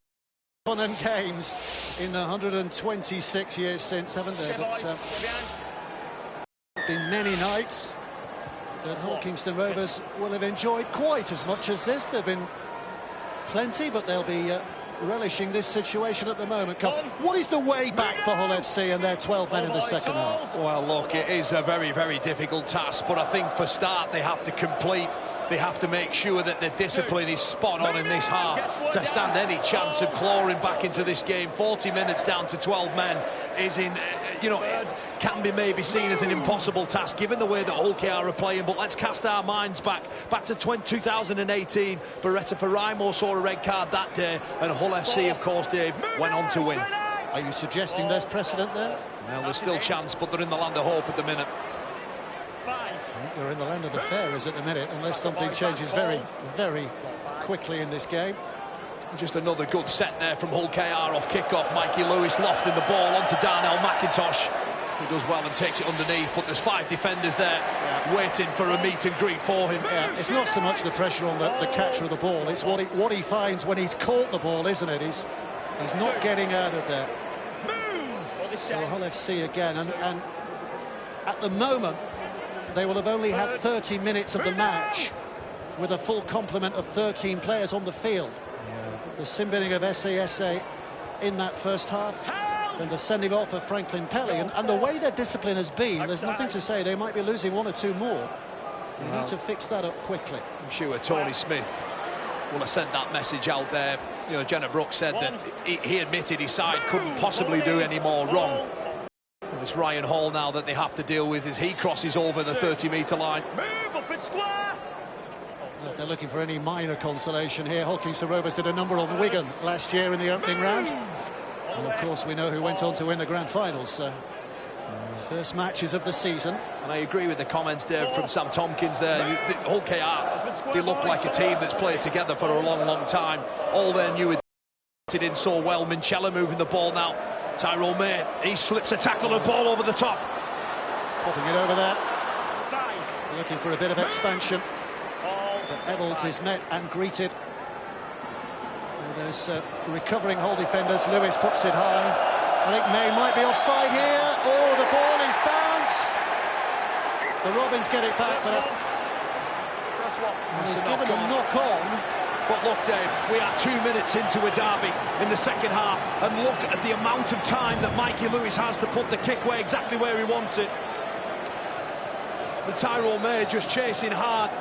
won games in the 126 years since, haven't they? But been many nights that Hull Kingston Rovers will have enjoyed quite as much as this. There've been plenty, but they'll be relishing this situation at the moment. What is the way back for Hull FC and their 12 men in the second half? Well, look, it is a very, very difficult task, but I think for start they have to complete. They have to make sure that the discipline is spot on in this half to stand any chance of clawing back into this game. 40 minutes down to 12 men is it can be maybe seen as an impossible task given the way that Hull KR are playing. But let's cast our minds back to 2018. Beretta Faraimo saw a red card that day, and Hull FC, of course, Dave, went on to win. Are you suggesting there's precedent there? Well, there's still chance, but they're in the land of hope at the minute. I think they're in the land of the fairers at the minute, unless something changes very, very quickly in this game. Just another good set there from Hull KR off kick-off. Mikey Lewis lofting the ball onto Darnell McIntosh, who does well and takes it underneath, but there's 5 defenders there waiting for a meet and greet for him. Yeah, it's not so much the pressure on the catcher of the ball, it's what he finds when he's caught the ball, isn't it? He's not getting out of there. So Hull FC again, and at the moment they will have only had 30 minutes of the match with a full complement of 13 players on the field. The sin-binning of SASA in that first half, and the sending off of Franklin Pelly, and the way their discipline has been, there's nothing to say they might be losing 1 or 2 more. They need to fix that up quickly. I'm sure Tony Smith will have sent that message out there. You know, Jenna Brooks said that he admitted his side couldn't possibly do any more wrong. It's Ryan Hall now that they have to deal with as he crosses over the 30-metre line. Move up and square. If they're looking for any minor consolation here, Hull Kingston Rovers did a number on Wigan last year in the opening round. And of course we know who went on to win the grand final, so first matches of the season. And I agree with the comments there from Sam Tompkins there. Hull KR, they look like a team that's played together for a long, long time. All they knew it in so well. Minchella moving the ball now. Tyrone May, he slips a tackle and ball over the top. Popping it over there. Looking for a bit of expansion. But Evalds is met and greeted. Those recovering Hull defenders. Lewis puts it high. I think May might be offside here. Oh, the ball is bounced. The Robins get it back, but he's given a knock on. But look, Dave, we are 2 minutes into a derby in the second half, and look at the amount of time that Mikey Lewis has to put the kick exactly where he wants it. And Tyrone May just chasing hard,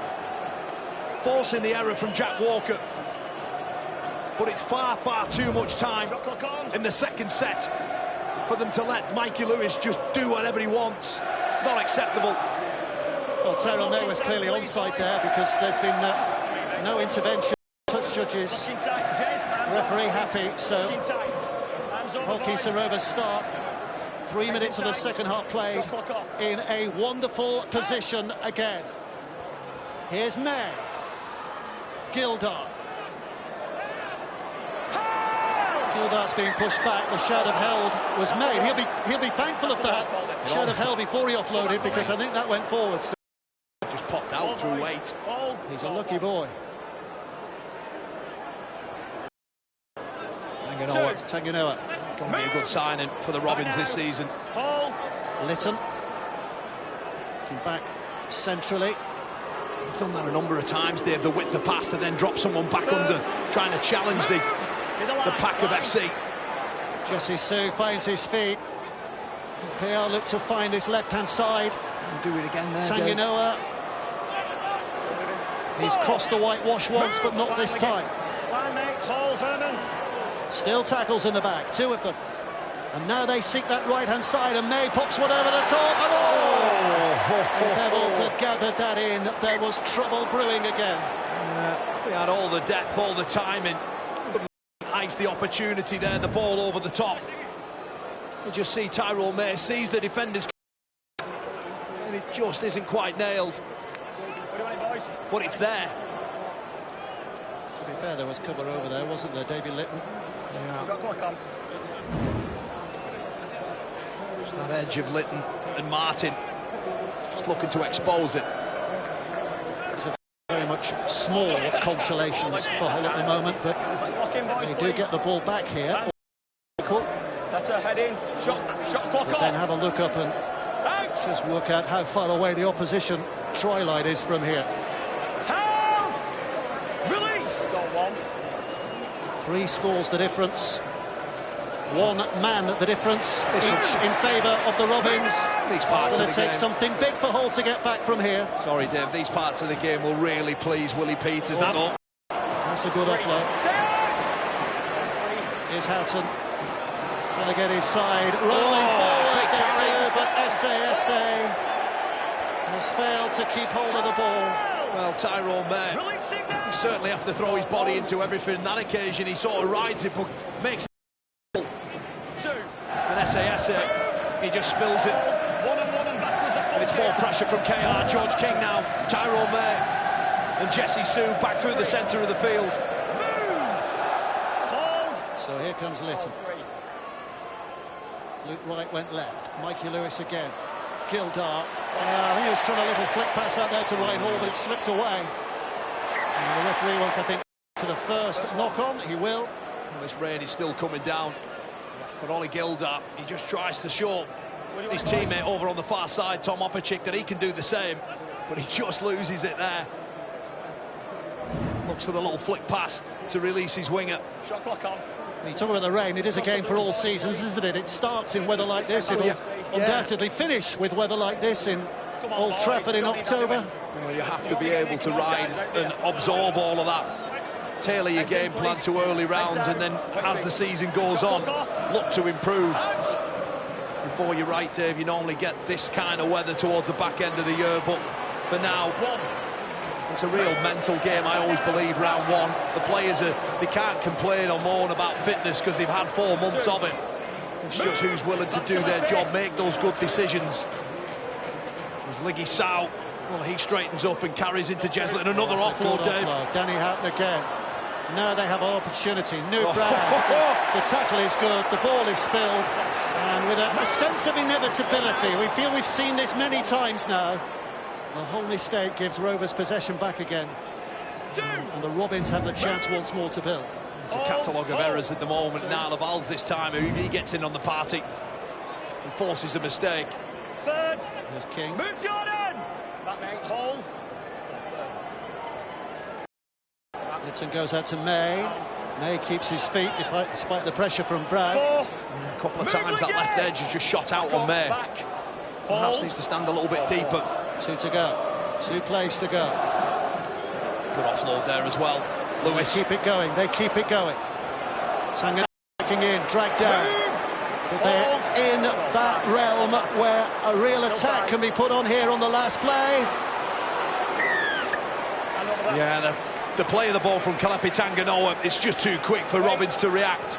forcing the error from Jack Walker. But it's far, far too much time in the second set for them to let Mikey Lewis just do whatever he wants. It's not acceptable. Well, Tyrone May was clearly onside there because there's been no intervention. Touch judges, referee happy, so Hull Kingston Rovers start 3 minutes of the second half played in a wonderful position again. Here's May. Gildart. Gildart's being pushed back. The shout of held was made. He'll be thankful of that shout of held before he offloaded, because I think that went forward. So just popped out through weight. He's a lucky boy. Tanganoa. Going to be a good signing for the Robins this season. Lytton. Looking back centrally. We've done that a number of times, Dave, the width of pass to then drop someone back under, trying to challenge the pack of FC. Jesse Sue finds his feet. KR look to find his left-hand side. We'll do it again there, Tanganoa. He's crossed the whitewash once, but not this time. Still tackles in the back, 2 of them. And now they seek that right-hand side, and May pops one over the top, and Evalds had gathered that in. There was trouble brewing again. We had all the depth, all the timing. Ice the opportunity there, the ball over the top. You just see Tyrone May sees the defenders, and it just isn't quite nailed. But it's there. To be fair, there was cover over there, wasn't there, Davy Litton? Yeah. That edge of Litton and Martin just looking to expose it. These are very much small consolations for Hull at the moment, but they do get the ball back here. That's a head-in. Shot clock off. Then have a look up and just work out how far away the opposition try line is from here. Held! Release! Got one. 3 scores the difference. 1 man the difference, each in favour of the Robins. These parts it's going of to the take game. something big for Hull to get back from here. Sorry, Dave, these parts of the game will really please Willie Peters. That's a good offload. Here's Houghton trying to get his side rolling forward. They do, but SASA has failed to keep hold of the ball. Well, Tyrone May, he certainly have to throw his body into everything. On that occasion, he sort of rides it, but makes it. And SASA, he just spills it. And it's more pressure from KR. George King now, Tyrone May, and Jesse Sue back through the centre of the field. So here comes Litton. Luke Wright went left. Mikey Lewis again. Gildart. I think he was trying a little flick pass out there to Ryan Hall, but it slipped away. And the referee will, I think, to the first knock-on. He will. Well, this rain is still coming down. But Ollie Gildart, he just tries to show his teammate over on the far side, Tom Opachik, that he can do the same. But he just loses it there. Looks for the little flick pass to release his winger. Shot clock on. When you talk about the rain, it is a game for all seasons, isn't it? It starts in weather like this. It'll undoubtedly finish with weather like this in Old Trafford in October. Well, you have to be able to ride and absorb all of that. Tailor your game plan to early rounds, and then as the season goes on, look to improve. Before you're right, Dave, you normally get this kind of weather towards the back end of the year, but for now, it's a real mental game. I always believe round one. The players, they can't complain or moan about fitness because they've had 4 months of it. It's just who's willing to do their job, make those good decisions. There's Liggy Sow. Well, he straightens up and carries into Jeslett. Another offload, Dave. Danny Houghton again. Now they have an opportunity. New Brad. The tackle is good. The ball is spilled. And with a sense of inevitability, we feel we've seen this many times now. The whole mistake gives Rovers possession back again. And the Robins have the chance once more to build. It's a catalogue of errors at the moment. Now Laval's this time, he gets in on the party and forces a mistake. Third. There's King. Move Jordan. That mate, hold. Litton goes out to May. May keeps his feet despite the pressure from Bragg. A couple of times that left edge has just shot out on May. Perhaps needs to stand a little bit deeper. 2 to go. 2 plays to go. Good offload there as well. Lewis. They keep it going. They keep it going. Sanga taking in, dragged down. But they're in that realm where a real attack can be put on here on the last play. Yeah, the play of the ball from Kalapi Tanganoa, it's just too quick for Robins to react.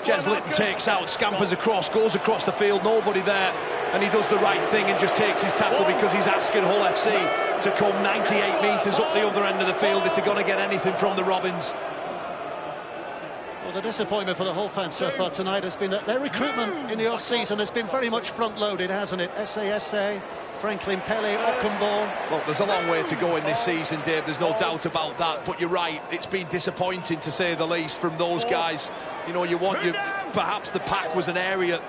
Jez Litton takes out, scampers across, goes across the field, nobody there, and he does the right thing and just takes his tackle because he's asking Hull FC to come 98 metres up the other end of the field if they're going to get anything from the Robins. Well, the disappointment for the Hull fans so far tonight has been that their recruitment in the off-season has been very much front-loaded, hasn't it? SASA, Franklin Pelly, Ockenball. Look, there's a long way to go in this season, Dave, there's no doubt about that, but you're right, it's been disappointing to say the least from those guys. You know, perhaps the pack was an area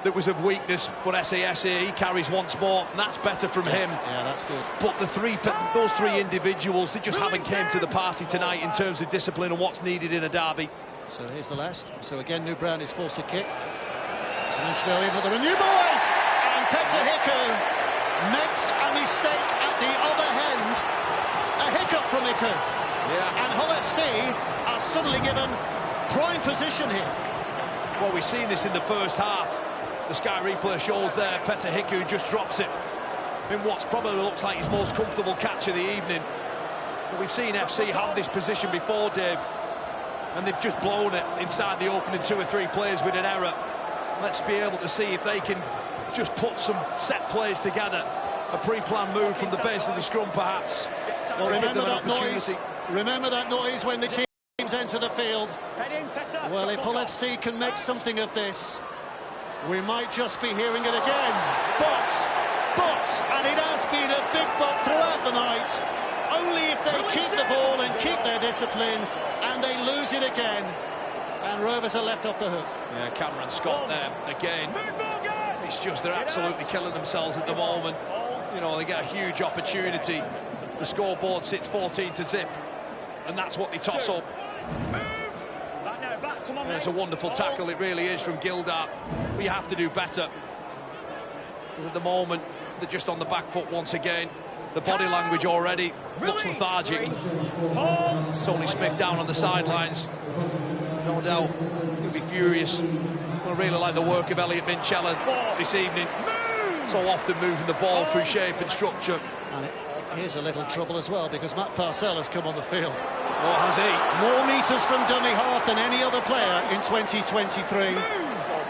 that was of weakness, but SASA, he carries once more, and that's better from him. Yeah, that's good. But those 3 individuals, they just haven't came to the party tonight in terms of discipline and what's needed in a derby. So here's the last. So again, New Brown is forced to kick. As I mentioned earlier, but there are new boys! And Petter Hiku makes a mistake at the other end. A hiccup from Hiku. Yeah. And Hull FC are suddenly given prime position here. Well, we've seen this in the first half. The Sky replay shows there, Petter Hiku just drops it in what's probably looks like his most comfortable catch of the evening. But we've seen FC have this position before, Dave, and they've just blown it inside the opening 2 or 3 plays with an error. Let's be able to see if they can just put some set plays together. A pre-planned move from the base of the scrum, perhaps. Well, remember that noise. Remember that noise when the teams enter the field. Well, if Hull FC can make something of this, we might just be hearing it again. But, and it has been a big but throughout the night. Only if they keep the ball and keep their discipline, and they lose it again, and Rovers are left off the hook. Yeah, Cameron Scott there again. It's just they're absolutely killing themselves at the moment. You know, they get a huge opportunity. The scoreboard sits 14-0, and that's what they toss up. And it's a wonderful tackle, it really is, from Gildart. But you have to do better, because at the moment they're just on the back foot once again. The body language already looks lethargic. Tony Smith down on the sidelines, no doubt he'll be furious. I really like the work of Elliot Minchella this evening, so often moving the ball through shape and structure. And here's a little trouble as well, because Matt Parcell has come on the field. Oh, has he? More metres from dummy half than any other player in 2023.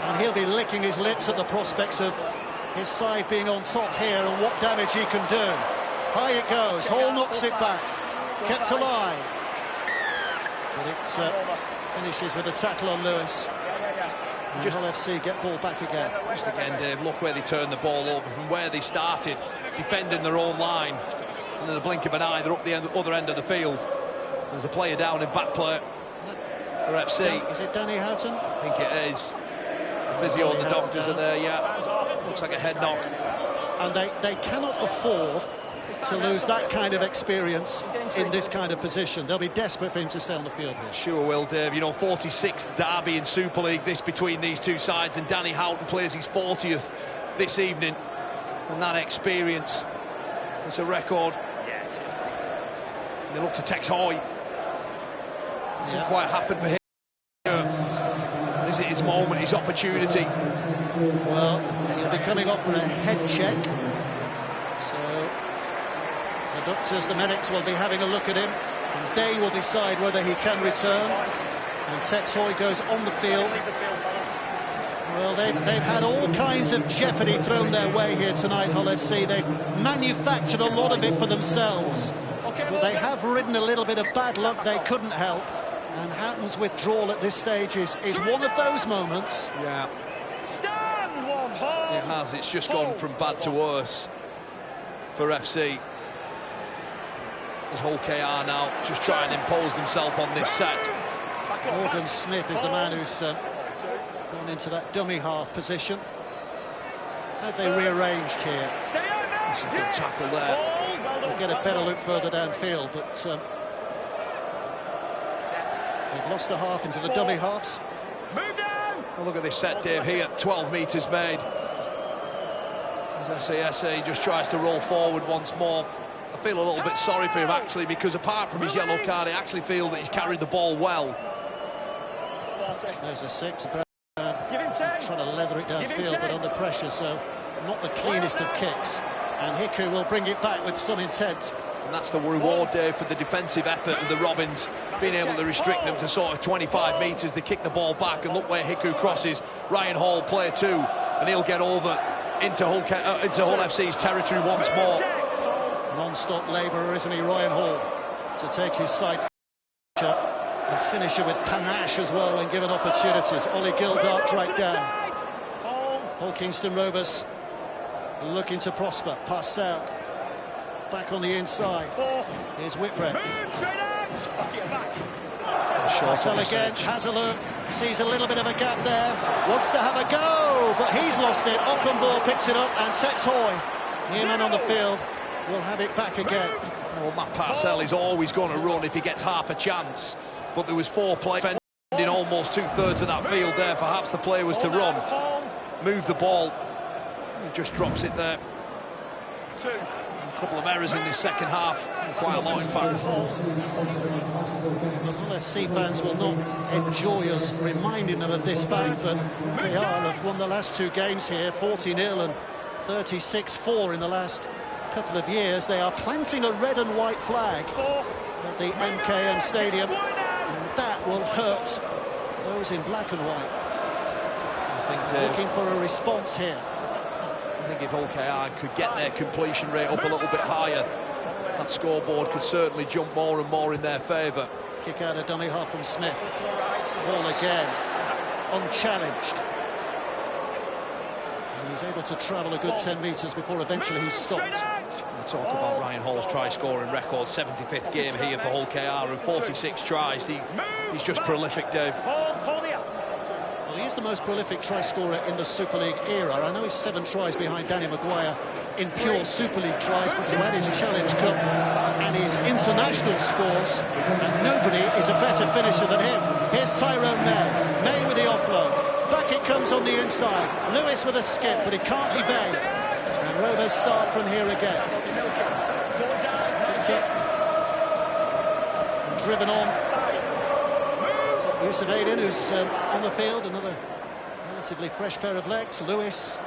And he'll be licking his lips at the prospects of his side being on top here and what damage he can do. High it goes, Hall knocks it back, kept alive. But it finishes with a tackle on Lewis. And Hull FC get ball back again. Just again, Dave, look where they turned the ball over from where they started, defending their own line. And in the blink of an eye, they're up the other end of the field. There's a player down in back play for FC. Is it Danny Houghton? I think it is. The physio and the doctors are there, yeah. Looks like a head knock. And they cannot afford to lose that kind of experience in this kind of position. They'll be desperate for him to stay on the field here. Sure will, Dave. You know, 46th derby in Super League, this between these two sides, and Danny Houghton plays his 40th this evening. And that experience, it's a record. And they look to Tex Hoy. Hasn't quite happened for him. Is it his moment, his opportunity? Well, he'll be coming off for a head check. The doctors, the medics will be having a look at him, and they will decide whether he can return. And Tex Hoy goes on the field. Well, they've had all kinds of jeopardy thrown their way here tonight, Hull FC. They've manufactured a lot of it for themselves. But they have ridden a little bit of bad luck they couldn't help. And Houghton's withdrawal at this stage is one of those moments. Yeah. It has. It's just gone from bad to worse for FC. As Hull KR now just try and impose themselves on this set. Morgan Smith is the man who's gone into that dummy half position. Have they rearranged here? That's a good tackle there. We'll get a better look further downfield, but they've lost a half into the dummy halves. Well, look at this set, Dave, here, 12 metres made. As SASA just tries to roll forward once more. I feel a little bit sorry for him, actually, because apart from his yellow card, I actually feel that he's carried the ball well. There's a 6. Trying to leather it downfield, but under pressure, so not the cleanest of kicks. And Hiku will bring it back with some intent. And that's the reward, Dave, for the defensive effort of the Robins, being able to restrict them to sort of 25 metres. They kick the ball back, and look where Hiku crosses. Ryan Hall, player 2, and he'll get over into Hull FC's territory once more. Non-stop labourer, isn't he, Ryan Hall, to take his side and finisher with panache as well when given opportunities. Ollie Gildart dragged down. Hull Kingston Rovers looking to prosper. Parcell back on the inside. Here's Whitbread. Parcell again, Hazelou sees a little bit of a gap there, wants to have a go, but he's lost it. Ockenball picks it up, and Tex Hoy, new man on the field, will have it back again. Well, Matt Parcell is always going to run if he gets half a chance, but there was 4 players defending almost 2/3 of that field there. Perhaps the play was to run, move the ball. He just drops it there. A couple of errors in this second half, quite a lot in fact. Well, FC fans will not enjoy us reminding them of this fact, but they have won the last 2 games here, 40-0 and 36-4 in the last couple of years. They are planting a red and white flag at the MKM Stadium, and that will hurt those in black and white. I think looking for a response here. I think if Hull KR could get their completion rate up a little bit higher, that scoreboard could certainly jump more and more in their favour. Kick out a dummy half from Smith. Ball again, unchallenged. And he's able to travel a good 10 metres before eventually he's stopped. We talk about Ryan Hall's try-scoring record, 75th game here for Hull KR and 46 tries. He's just prolific, Dave. Well, he is the most prolific try-scorer in the Super League era. I know he's 7 tries behind Danny Maguire in pure Super League tries, but to add his Challenge Cup and his international scores, and nobody is a better finisher than him. Here's Tyrone May. May with the offload. Back it comes on the inside. Lewis with a skip, but he can't evade. And Rovers start from here again. Driven on. Yusuf Aydin, who's on the field, another relatively fresh pair of legs. Lewis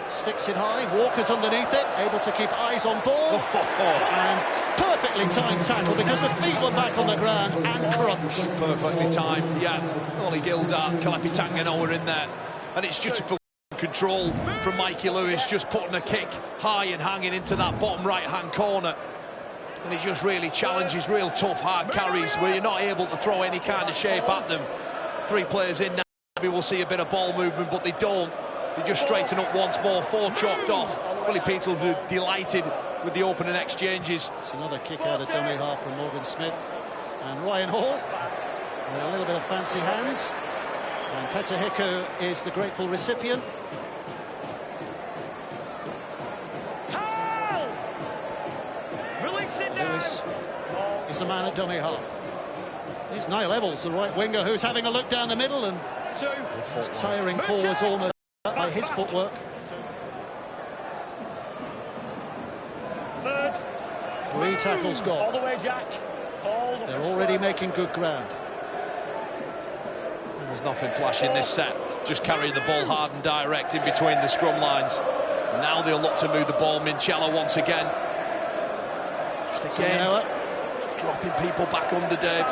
sticks it high, Walker's underneath it, able to keep eyes on ball, and perfectly timed tackle because the feet were back on the ground and crunch. Perfectly timed, yeah. Oli Gildart, Kalepi Tangano were in there, and it's just for control from Mikey Lewis, just putting a kick high and hanging into that bottom right-hand corner. And he just really challenges real tough, hard carries where you're not able to throw any kind of shape at them. 3 players in now, maybe we'll see a bit of ball movement, but they don't. They just straighten up once more, 4 chalked off. Willie Peter will be delighted with the opening exchanges. It's another kick out of dummy half from Morgan Smith. And Ryan Hall with a little bit of fancy hands. And Peter Hickey is the grateful recipient. Lewis is the man at dummy half. Here's Niall Evalds, the right winger, who's having a look down the middle and is tiring forwards almost by his footwork. 3 tackles gone. All the way, Jack. They're already making good ground. There's nothing flash in this set. Just carrying the ball hard and direct in between the scrum lines. Now they'll look to move the ball. Minchella once again. Again, dropping people back under, Dave.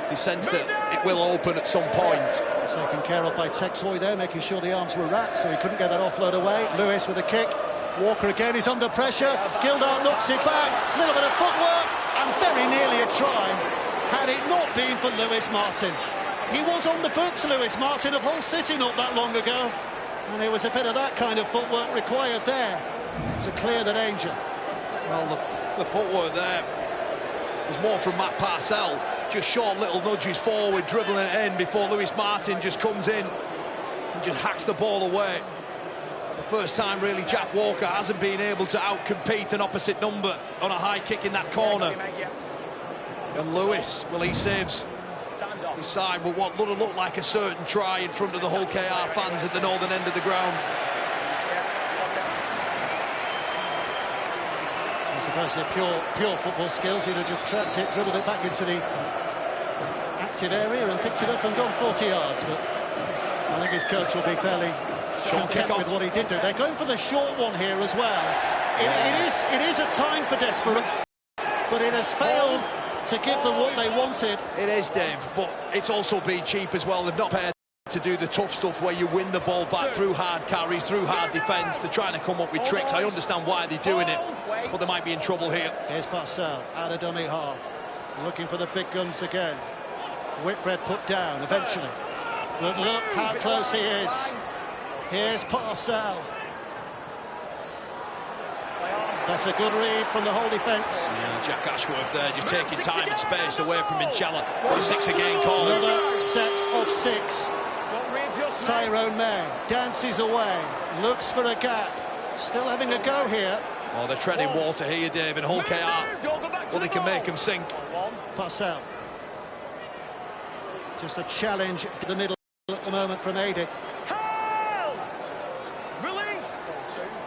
He sensed that it will open at some point. Taken care of by Texoy there, making sure the arms were wrapped so he couldn't get that offload away. Lewis with a kick. Walker again is under pressure. Gildart knocks it back. A little bit of footwork and very nearly a try had it not been for Lewis Martin. He was on the books, Lewis Martin, of Hull City not that long ago. And there was a bit of that kind of footwork required there to clear the danger. Well, the footwork there was more from Matt Parcell, just short little nudges forward, dribbling it in before Lewis Martin just comes in and just hacks the ball away. The first time really Jack Walker hasn't been able to outcompete an opposite number on a high kick in that corner. And Lewis, well, he saves his side with what would look like a certain try in front of the Hull KR fans at the northern end of the ground. I suppose they're pure football skills. He'd have just trapped it, dribbled it back into the active area and picked it up and gone 40 yards. But I think his coach will be fairly content with what he did do. They're going for the short one here as well. It is a time for desperate, but it has failed to give them what they wanted. It is, Dave, but it's also been cheap as well. They've not prepared to do the tough stuff where you win the ball back through hard carries, through hard defence. They're trying to come up with tricks. I understand why they're doing it, but they might be in trouble here. Here's Parcell, out of dummy half, looking for the big guns again. Whitbread put down eventually. But look how close he is. Here's Parcell. That's a good read from the whole defence. Yeah, Jack Ashworth there, just taking time and space away from Minchella. 6 again called. Another set of 6. Tyrone May dances away, looks for a gap. Still having a go here. Oh, they're treading water here, Dave, and Hull KR. Well, they can make them sink. Parcell. Just a challenge to the middle at the moment from Aydin.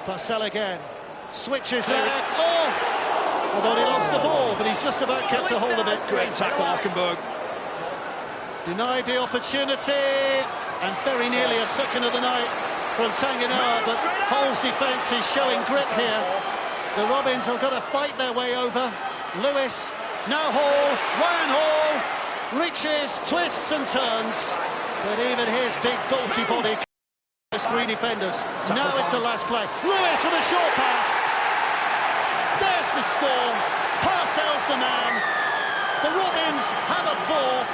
Parcell again. Switches left. Oh! I thought he lost the ball, but he's just about kept a hold of it. Great tackle, Hockenberg. Denied the opportunity, and very nearly a second of the night from Tanganoa, but Hull's defence is showing grit here. The Robins have got to fight their way over. Lewis Now Hall, Ryan Hall, reaches, twists and turns, but even his big bulky body has three defenders. Now it's the last play. Lewis with a short pass. There's the score. Parcells the man. The Robins have a four,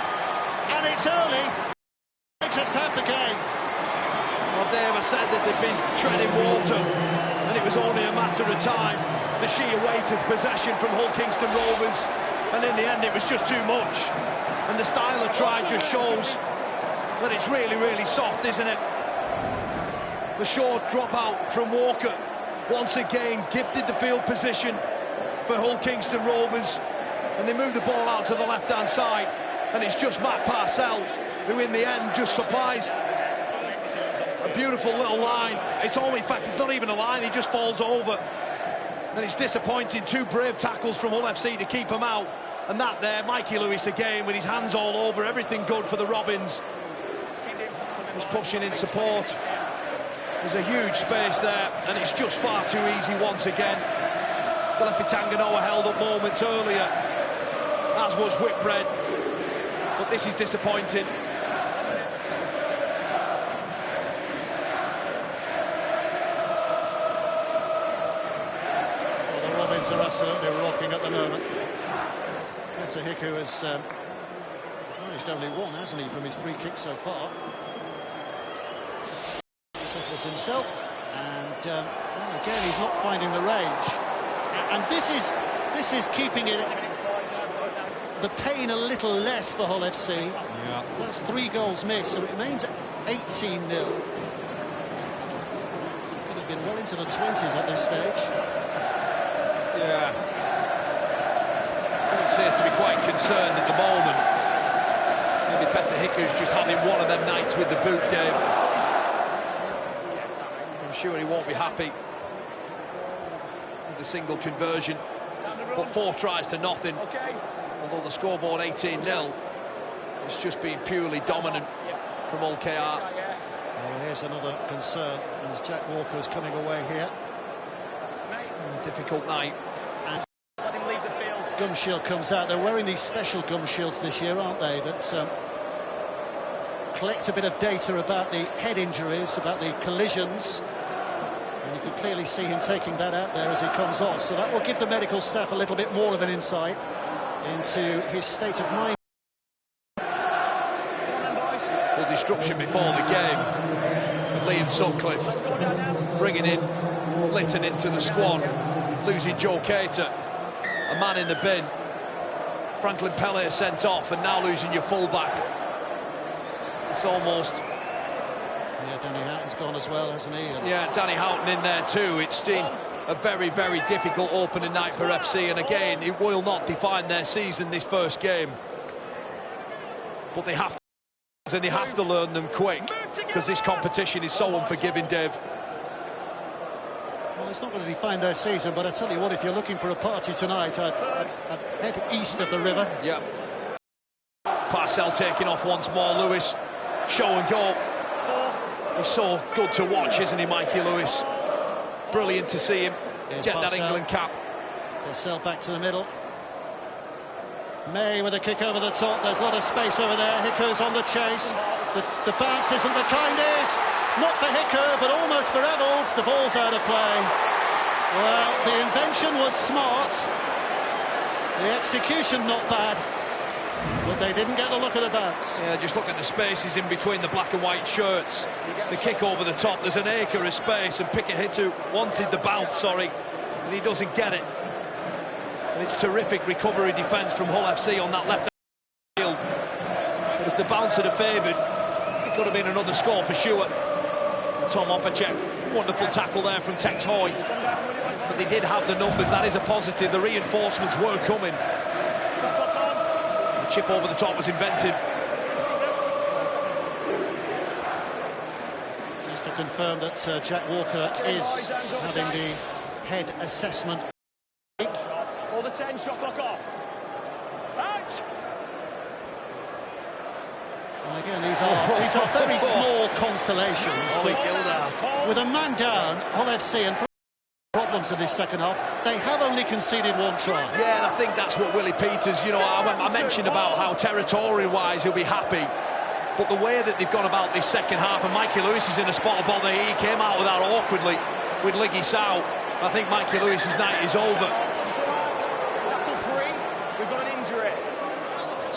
and it's early. They just have the game. Well, Dave, I said that they've been treading water, and it was only a matter of time. The sheer weight of possession from Hull Kingston Rovers, and in the end it was just too much. And the style of try just shows that it's really, really soft, isn't it? The short drop out from Walker once again gifted the field position for Hull Kingston Rovers, and they move the ball out to the left-hand side, and it's just Matt Parcell who in the end just supplies a beautiful little line. It's only, in fact, it's not even a line, he just falls over. And it's disappointing. Two brave tackles from Hull FC to keep him out. And that there, Mikey Lewis again with his hands all over, everything good for the Robins. He's pushing in support. There's a huge space there, and it's just far too easy once again. Philippi Tanganoa held up moments earlier, as was Whitbread. But this is disappointing. Are absolutely rocking at the moment. Peter Hiku has managed only one, hasn't he, from his 3 kicks so far. Settles himself, and well, again he's not finding the range. And this is keeping it the pain a little less for Hull FC. Yeah. That's 3 goals missed, so it remains at 18-0. Could have been well into the 20s at this stage. Yeah, I would say to be quite concerned at the moment. Maybe Peter Hiku's just having one of them nights with the boot, Dave. I'm sure he won't be happy with the single conversion. But 4 tries to nothing. Although the scoreboard 18-0, it's just been purely dominant from Hull KR. Well, here's another concern as Jack Walker is coming away here. Difficult night. And let him leave the field. Gum shield comes out. They're wearing these special gum shields this year, aren't they? That collect a bit of data about the head injuries, about the collisions. And you can clearly see him taking that out there as he comes off. So that will give the medical staff a little bit more of an insight into his state of mind. Well, disruption before the game. And Liam Sutcliffe bringing in Litton into the squad, losing Joe Cater, a man in the bin. Franklin Pellier sent off, and now losing your fullback. It's almost... Yeah, Danny Houghton's gone as well, hasn't he? And yeah, Danny Houghton in there too. It's been a very, very difficult opening night for FC, and again, it will not define their season, this first game. But they have to, and they have to learn them quick, because this competition is so unforgiving, Dave. Well, it's not going to define their season, but I tell you what, if you're looking for a party tonight, I'd head east of the river. Yeah. Parcell taking off once more. Lewis, show and go. He's so good to watch, isn't he, Mikey Lewis? Brilliant to see him get that England cap. Parcell back to the middle. May with a kick over the top. There's a lot of space over there. Hiku's on the chase. The bounce isn't the kindest. Not for Hiku, but almost for Evans. The ball's out of play. Well, the invention was smart. The execution not bad. But they didn't get the look of the bounce. Yeah, just look at the spaces in between the black and white shirts. The kick over the top. There's an acre of space, and Hiku wanted the bounce, and he doesn't get it. And it's terrific recovery defence from Hull FC on that left field. But if the bounce had favoured, it could have been another score for sure. Tom Opacek, wonderful tackle there from Tex Hoy. But they did have the numbers, that is a positive. The reinforcements were coming. The chip over the top was inventive. Just to confirm that Jack Walker is having the head assessment. All the 10, shot clock off. Out! And again, these are very small consolations. Ollie Gildart. With a man down, Hull FC, and problem problems in this second half. They have only conceded one try. Yeah, and I think that's what Willie Peters, you know, I mentioned about how territorial-wise he'll be happy. But the way that they've gone about this second half, and Mikey Lewis is in a spot of bother. He came out of that awkwardly with Liggy Sow. I think Mikey Lewis's night is over. Tackle free. We've got an injury.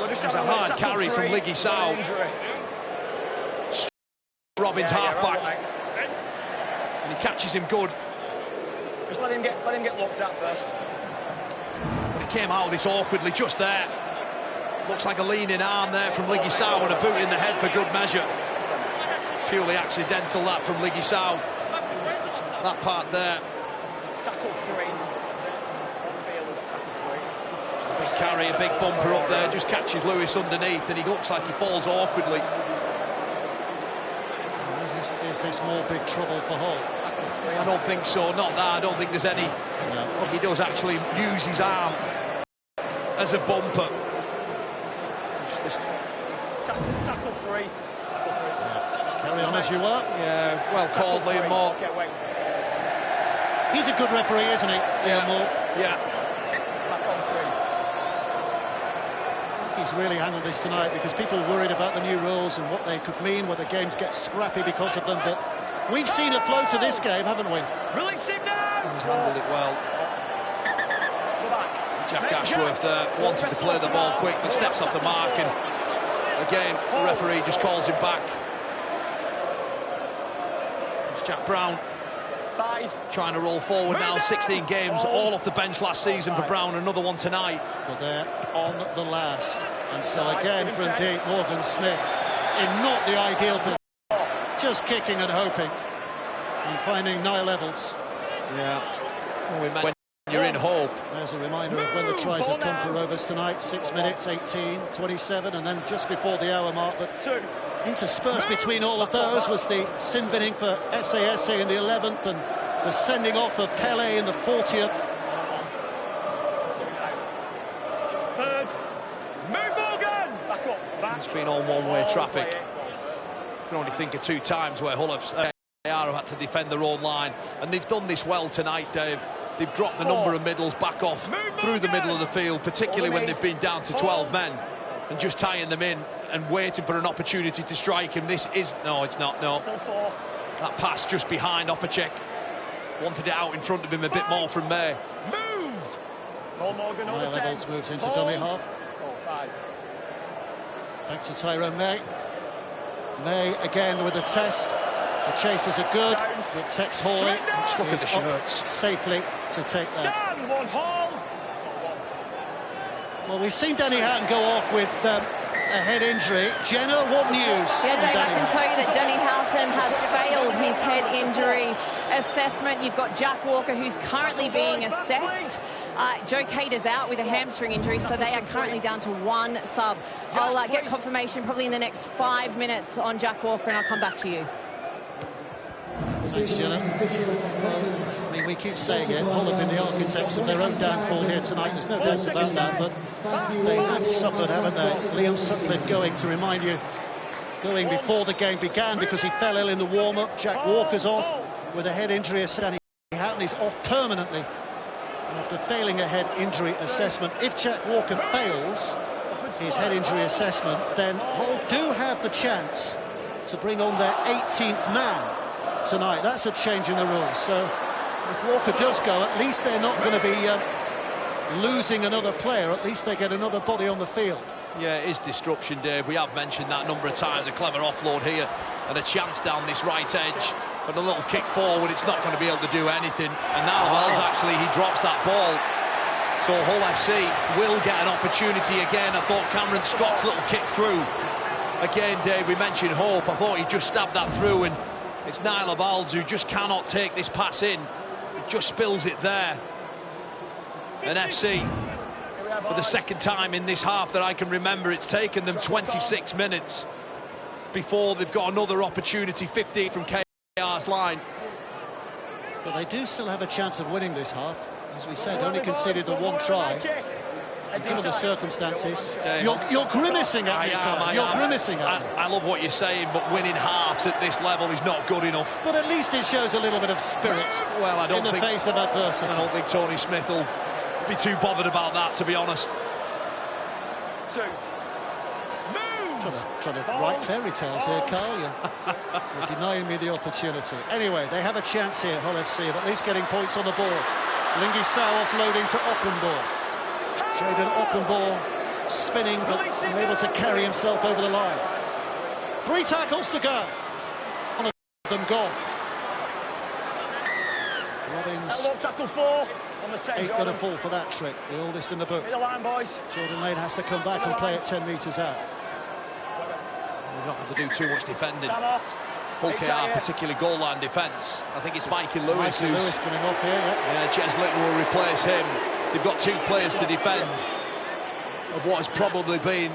It was a hard carry from Liggy Sow. Robin's halfback, and he catches him good. Just let him get looked at first. But he came out of this awkwardly just there. Looks like a leaning arm there from Liggy Sow and a boot in the head for good measure. Purely accidental that from Liggy Sow. That part there. Tackle free. Big carry, a big bumper up there, just catches Lewis underneath, and he looks like he falls awkwardly. Is this more big trouble for Hull? I don't think so, not that. I don't think there's any. No. Look, he does actually use his arm as a bumper. Tackle free. Yeah. Carry on as you were. Yeah, well called, Liam Moore. He's a good referee, isn't he, Liam Moore? Yeah. Back on free. He's really handled this tonight because people are worried about the new rules and what they could mean, whether games get scrappy because of them. But we've seen a flow to this game, haven't we? Release him now! He's handled it well. Go back. Jack Ashworth wanted to play the ball quick, but steps off the mark, and again, the referee just calls him back. It's Jack Brown. 5. Trying to roll forward now, 16 games, all off the bench last season for Brown, another one tonight. But they're on the last. And so again from Dean Morgan Smith, in not the ideal position, just kicking and hoping, and finding Niall Evans. Yeah. When you're in hope. There's a reminder of when the tries have come for Rovers tonight, 6 minutes, 18, 27, and then just before the hour mark. But interspersed between all of those was the sin binning for SASA in the 11th and the sending off of Pele in the 40th. Third. Move Morgan! Back up. Back. It's been all one-way traffic. You can only think of 2 times where Hull have had to defend their own line, and they've done this well tonight, Dave. They've dropped the number of middles back off through the middle of the field, particularly when they've been down to 12 men, and just tying them in and waiting for an opportunity to strike him. This is... No, it's not, no. That pass just behind Opacek. Wanted it out in front of him a bit more from May. Move! Morgan on Niall the 10. Evans moves into dummy half. 5. Back to Tyrone May. May again with a test. The chasers are good. But Tex Hoy Look at the shirts. Safely to take that. Stand, 1 Hull. Well, we've seen Danny Houghton go off with a head injury. Jenna, what news? Yeah, Dave, I can Houghton? tell you that Danny Houghton has failed his head injury assessment. You've got Jack Walker, who's currently being assessed. Joe Cater's out with a hamstring injury, so they are currently down to 1 sub. I'll get confirmation probably in the next 5 minutes on Jack Walker, and I'll come back to you. Thanks, Jenna. I mean, we keep saying it, Hull have been the architects of their own downfall here tonight, there's no doubt about that, but they have suffered, haven't they? Liam Sutcliffe going, to remind you, going before the game began because he fell ill in the warm-up. Jack Walker's off with a head injury assessment. Houghton is off permanently after failing a head injury assessment. If Jack Walker fails his head injury assessment, then Hull do have the chance to bring on their 18th man tonight. That's a change in the rules. So if Walker does go, at least they're not going to be losing another player. At least they get another body on the field. Yeah, it is disruption, Dave. We have mentioned that a number of times. A clever offload here and a chance down this right edge, but a little kick forward, it's not going to be able to do anything. And now Wells, actually, he drops that ball. So Hull FC will get an opportunity again. I thought Cameron Scott's little kick through. Again, Dave, we mentioned hope. I thought he just stabbed that through, and it's Niall Balds who just cannot take this pass in. He just spills it there. And FC, for the second time in this half that I can remember, it's taken them 26 minutes before they've got another opportunity, 15 from KR's line. But they do still have a chance of winning this half. As we said, only conceded the 1 try. given the circumstances. You're grimacing at me, Carl. You're grimacing at me. I love what you're saying, but winning halves at this level is not good enough. But at least it shows a little bit of spirit in the face of adversity. I don't think Tony Smith will be too bothered about that, to be honest. Trying to write fairy tales here, Carl. You're denying me the opportunity. Anyway, they have a chance here, Hull FC, of at least getting points on the ball. Lingy Sao offloading to Oppenball. Jaden Oppenball spinning, but unable to carry himself over the line. 3 tackles to go. One of them gone. Robbins. Tackle 4 on the 10. Ain't gonna fall for that trick. The oldest in the book. Hit the line, boys. Jordan Lane has to come back and play it 10 metres out. We're not going to do too much defending. Hull KR, particularly goal line defence. I think it's Mikey Lewis coming off here, yeah, Jez Litton will replace him. They've got 2 players to defend of what has probably been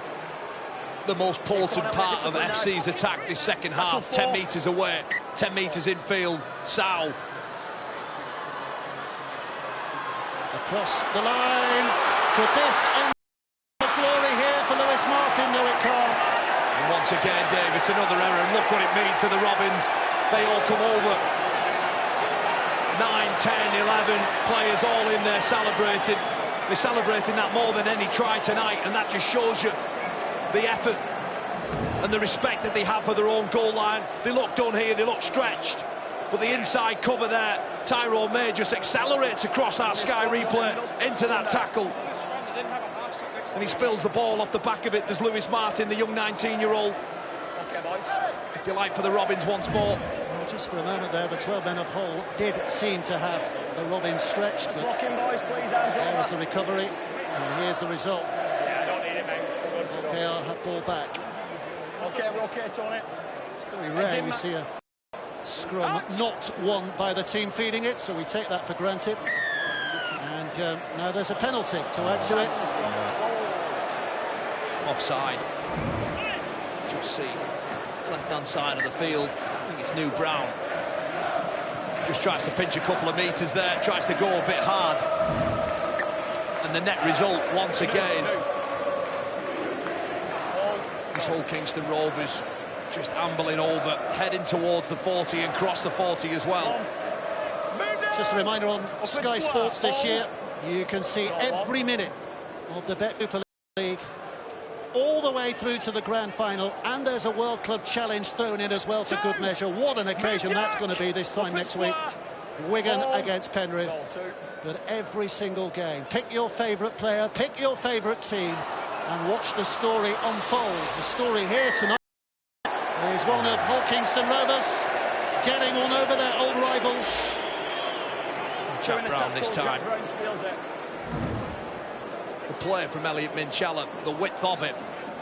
the most potent part of FC's attack this second half. 10 metres away, 10 metres infield. Sao. Across the line. Could this end the glory here for Lewis Martin? No, it can't. And once again, Dave, it's another error, and look what it means to the Robins. They all come over. 9, 10, 11 players all in there celebrating. They're celebrating that more than any try tonight, and that just shows you the effort and the respect that they have for their own goal line. They look done here, they look stretched, but the inside cover there, Tyrone May just accelerates across our Sky replay into that tackle. And he spills the ball off the back of it. There's Lewis Martin, the young 19-year-old. Okay, boys. If you like, for the Robins once more. Well, just for a moment there, the 12 men of Hull did seem to have the Robins stretched. Let's lock in, boys, please. There was the recovery, and here's the result. Yeah, I don't need it, mate. KR have ball back. Okay, we're okay, Tony. It's very rare we see a scrum not won by the team feeding it, so we take that for granted. And now there's a penalty to add to it. Offside. Just see left-hand side of the field. I think it's New Brown. Just tries to pinch a couple of metres there, tries to go a bit hard. And the net result, once again, this whole Kingston Rovers just ambling over, heading towards the 40 and cross the 40 as well. Just a reminder, on Sky Sports this year, you can see every minute of the Bet League all the way through to the grand final, and there's a World Club Challenge thrown in as well for good measure. What an occasion that's going to be this time next week. Wigan against Penrith. But every single game, pick your favourite player, pick your favourite team, and watch the story unfold. The story here tonight is one of Hull Kingston Rovers getting on over their old rivals. Jack Brown this time. The play from Elliot Minchella, the width of it.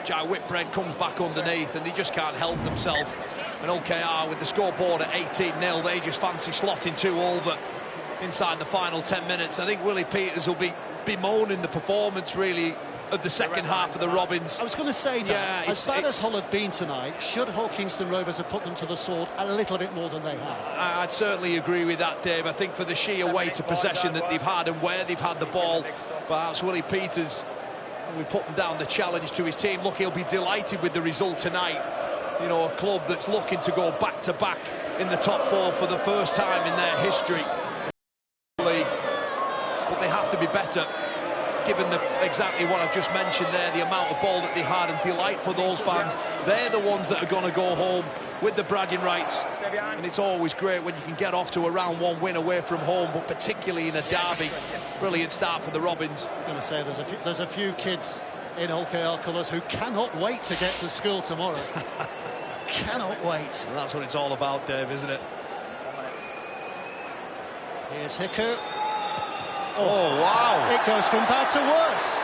Jai Whitbread comes back underneath, and they just can't help themselves. And OKR with the scoreboard at 18-0, they just fancy slotting 2 over inside the final 10 minutes. I think Willie Peters will be bemoaning the performance, really, of the second half of the Robins. I was going to say that, yeah, as bad as Hull have been tonight, should Hull Kingston Rovers have put them to the sword a little bit more than they have? I'd certainly agree with that, Dave. I think for the sheer weight of possession that they've had and where they've had the ball, perhaps Willie Peters, we put him down the challenge to his team. Look, he'll be delighted with the result tonight. You know, a club that's looking to go back-to-back in the top 4 for the first time in their history. But they have to be better, given exactly what I've just mentioned there, the amount of ball that they had, and delight for those fans. They're the ones that are going to go home with the bragging rights. And it's always great when you can get off to a round 1 win away from home, but particularly in a derby. Brilliant start for the Robins. I'm going to say there's a few kids in OKR colours who cannot wait to get to school tomorrow. Cannot wait. And that's what it's all about, Dave, isn't it? Here's Hiku. Oh, wow. It goes from bad to worse.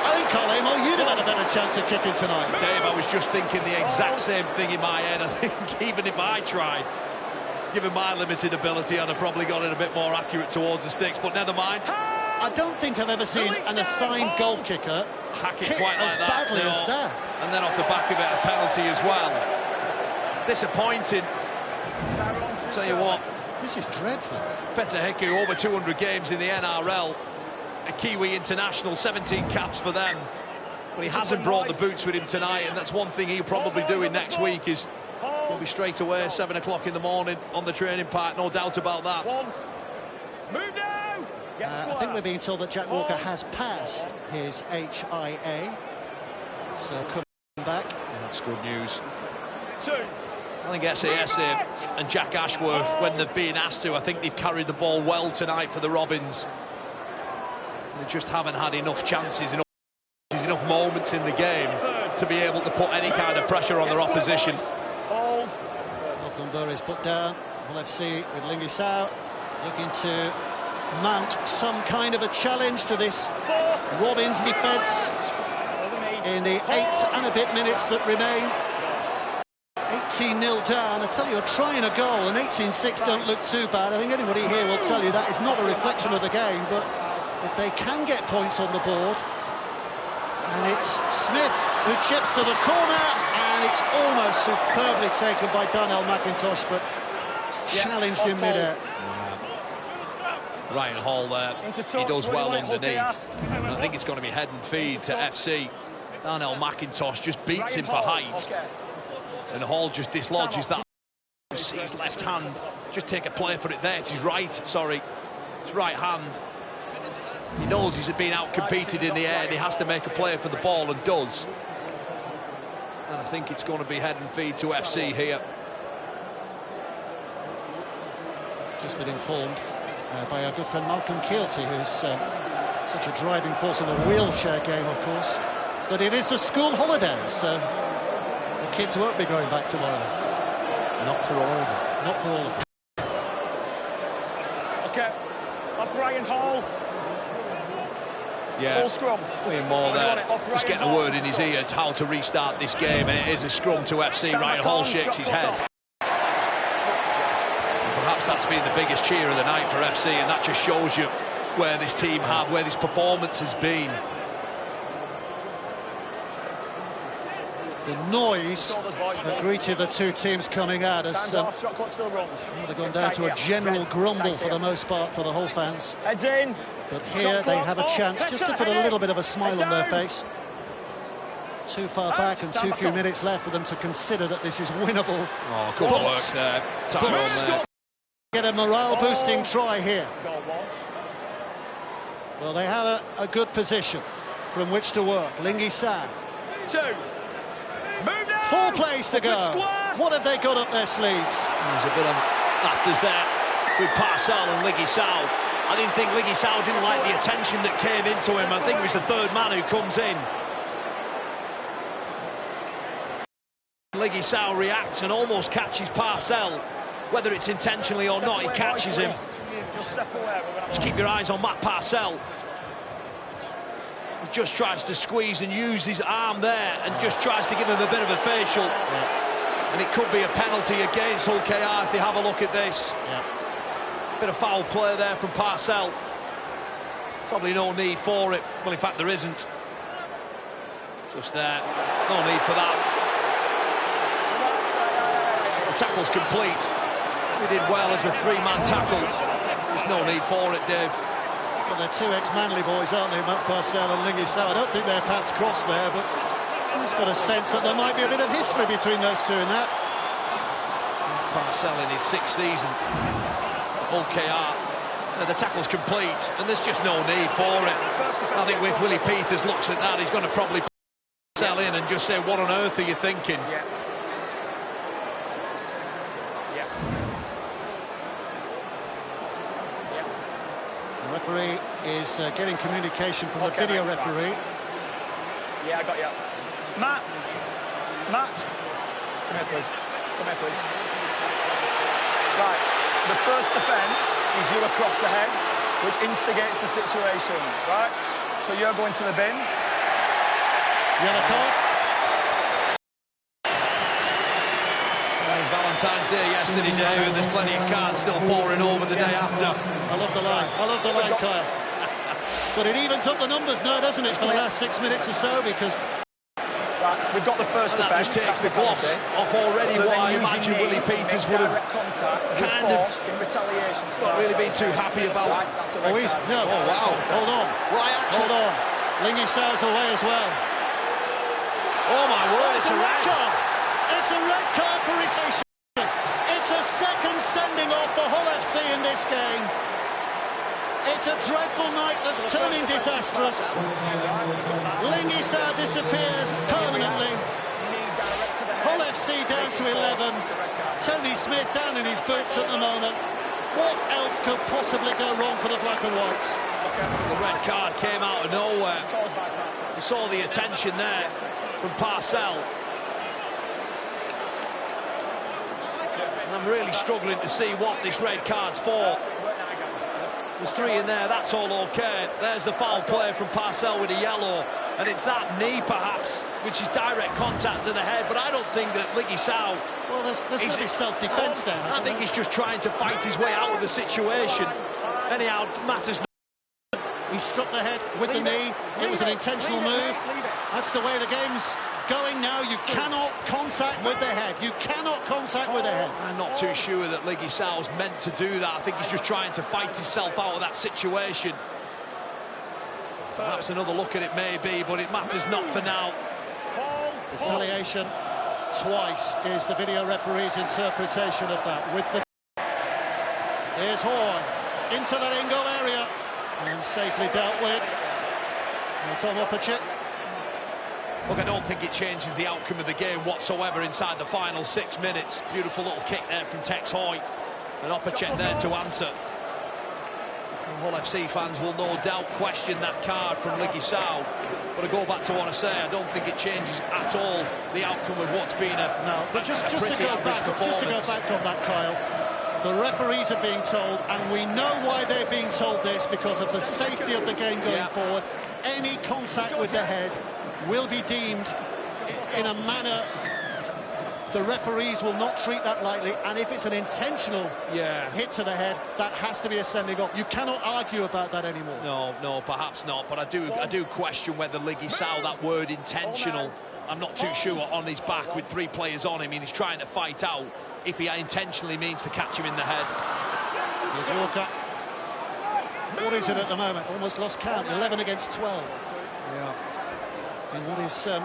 I think, Carl Amor, you'd have had a better chance of kicking tonight. Dave, I was just thinking the exact same thing in my head. I think even if I tried, given my limited ability, I'd have probably got it a bit more accurate towards the sticks, but never mind. I don't think I've ever seen an assigned goal kicker hack it kick quite like as that, badly as that. And then off the back of it, a penalty as well. Disappointing. Tell you what, this is dreadful. Peter Hiku, over 200 games in the NRL. a Kiwi international, 17 caps for them. But he hasn't brought the boots with him tonight, and that's one thing he'll probably do in next week, is he'll be straight away 7 o'clock in the morning on the training park, no doubt about that. Move now! I think we're being told that Jack Walker has passed his HIA, so coming back. That's good news. 2. I think SAS and Jack Ashworth, when they've been asked to, I think they've carried the ball well tonight for the Robins. They just haven't had enough chances, enough moments in the game to be able to put any kind of pressure on their opposition. Hold. Lachlan Burr is put down. Hull FC with Lingy Sao looking to mount some kind of a challenge to this Robins defence in the 8 and a bit minutes that remain. 18-0 down. I tell you, a try and a goal and 18-6 don't look too bad. I think anybody here will tell you that is not a reflection of the game, but if they can get points on the board, and it's Smith who chips to the corner, and it's almost superbly taken by Daniel McIntosh, but challenged in mid-air. Ryan Hall there, he does well underneath. And I think it's going to be head and feed to FC. Darnell McIntosh just beats him for height, and Hall just dislodges that. See his left hand, just take a play for it there. It's his right, sorry, his right hand. He knows he's been out-competed in the air and he has to make a play for the ball, and does. And I think it's going to be head and feed to FC here. Just been informed by our good friend Malcolm Keelty, who's such a driving force in the wheelchair game, of course, that it is the school holidays, so the kids won't be going back tomorrow. Not for all of them. Not for all of them. Okay, off Ryan Hall. Yeah, Full scrum. William Moore there, just getting a word in his ear to how to restart this game, and it is a scrum to FC. Ryan Hall shakes his head. Perhaps that's been the biggest cheer of the night for FC, and that just shows you where this team have, where this performance has been. The noise that greeted the two teams coming out as they're going down to a general grumble for the most part for the Hull fans. Heads in. But here they have a chance just to put a little bit of a smile on their face. Too far back and too few minutes left for them to consider that this is winnable. Oh, good work there. But get a morale-boosting try here. Well, they have a good position from which to work. Lingy Sao. 2. 4 plays to go. What have they got up their sleeves? There's a bit of afters there with Parcell and Lingy Sao. I didn't think Lingy Sao didn't like the attention that came into him. I think it was the third man who comes in. Lingy Sao reacts and almost catches Parcell. Whether it's intentionally or not, he catches him. Just keep your eyes on Matt Parcell. He just tries to squeeze and use his arm there, and just tries to give him a bit of a facial. And it could be a penalty against Hull KR if they have a look at this. Bit of foul play there from Parcell. Probably no need for it. Well, in fact, there isn't. Just there. No need for that. The tackle's complete. He did well as a 3-man tackle. There's no need for it, Dave. Well, they're two ex-Manly boys, aren't they, Matt Parcell and Lingy Sao? I don't think their paths crossed there, but he's got a sense that there might be a bit of history between those two in that. Parcell in his 6th season. Hull KR. The tackle's complete, and there's just no need for it. I think if Willie Peters looks at that, he's going to probably Parcell in and just say, what on earth are you thinking? The referee is getting communication from the video referee. Yeah, I got you. Matt, come here, please. Come here, please. Right, the first offence is you across the head, which instigates the situation, right? So you're going to the bin. Yellow card. Valentine's Day yesterday, Dave, and there's plenty of cards still pouring over the day after. I love the line. I love the line, Kyle. But it evens up the numbers now, doesn't it, for the last 6 minutes or so, because Right, we've got the first And that defence. just takes the gloss off already what I imagine Willie Peters would have kind of in retaliation. not really been too happy about. Right, that's a red card. No. Oh, wow. Hold on. Right action. Hold on. Lingy Sau's away as well. Oh, my word, It's a red card. It's a red card for retaliation. It's a second sending off for Hull FC in this game. It's a dreadful night that's turning disastrous. Lingy Sau disappears permanently. Hull FC down to 11. Tony Smith down in his boots at the moment. What else could possibly go wrong for the black and whites? The red card came out of nowhere. We saw the attention there from Parcell. And I'm really struggling to see what this red card's for. There's 3 in there, that's all okay. There's the foul play from Parcell with a yellow. And it's that knee, perhaps, which is direct contact to the head. But I don't think that Lingy Sau... Well, there's got to be self-defence there. I think he's just trying to fight his way out of the situation. Anyhow, matters not. He struck the head with the knee. It was an intentional move. That's the way the game's going now. You cannot contact with the head. You cannot contact with the head. I'm not too sure that Lingy Sau's meant to do that. I think he's just trying to fight himself out of that situation. Perhaps another look at it maybe, but it matters not for now. Retaliation twice is the video referee's interpretation of that. With the... Here's Hoy into that in goal area and safely dealt with. It's on Opacek. Look, I don't think it changes the outcome of the game whatsoever inside the final 6 minutes. Beautiful little kick there from Tex Hoy. And Opacek there to answer. And Hull FC fans will no doubt question that card from Lingy Sau. But I go back to what I say, I don't think it changes at all the outcome of what's been But just to go back on that, Kyle, the referees are being told, and we know why they're being told this, because of the safety of the game going forward. Any contact with the head will be deemed in a manner the referees will not treat that lightly, and if it's an intentional hit to the head, that has to be a sending off. You cannot argue about that anymore. No, perhaps not, but I do question whether Lingy Sau, that word intentional, I'm not too sure, on his back with 3 players on him, and he's trying to fight out, if he intentionally means to catch him in the head. Here's Walker. What is it at the moment? Almost lost count, 11 against 12. In what is the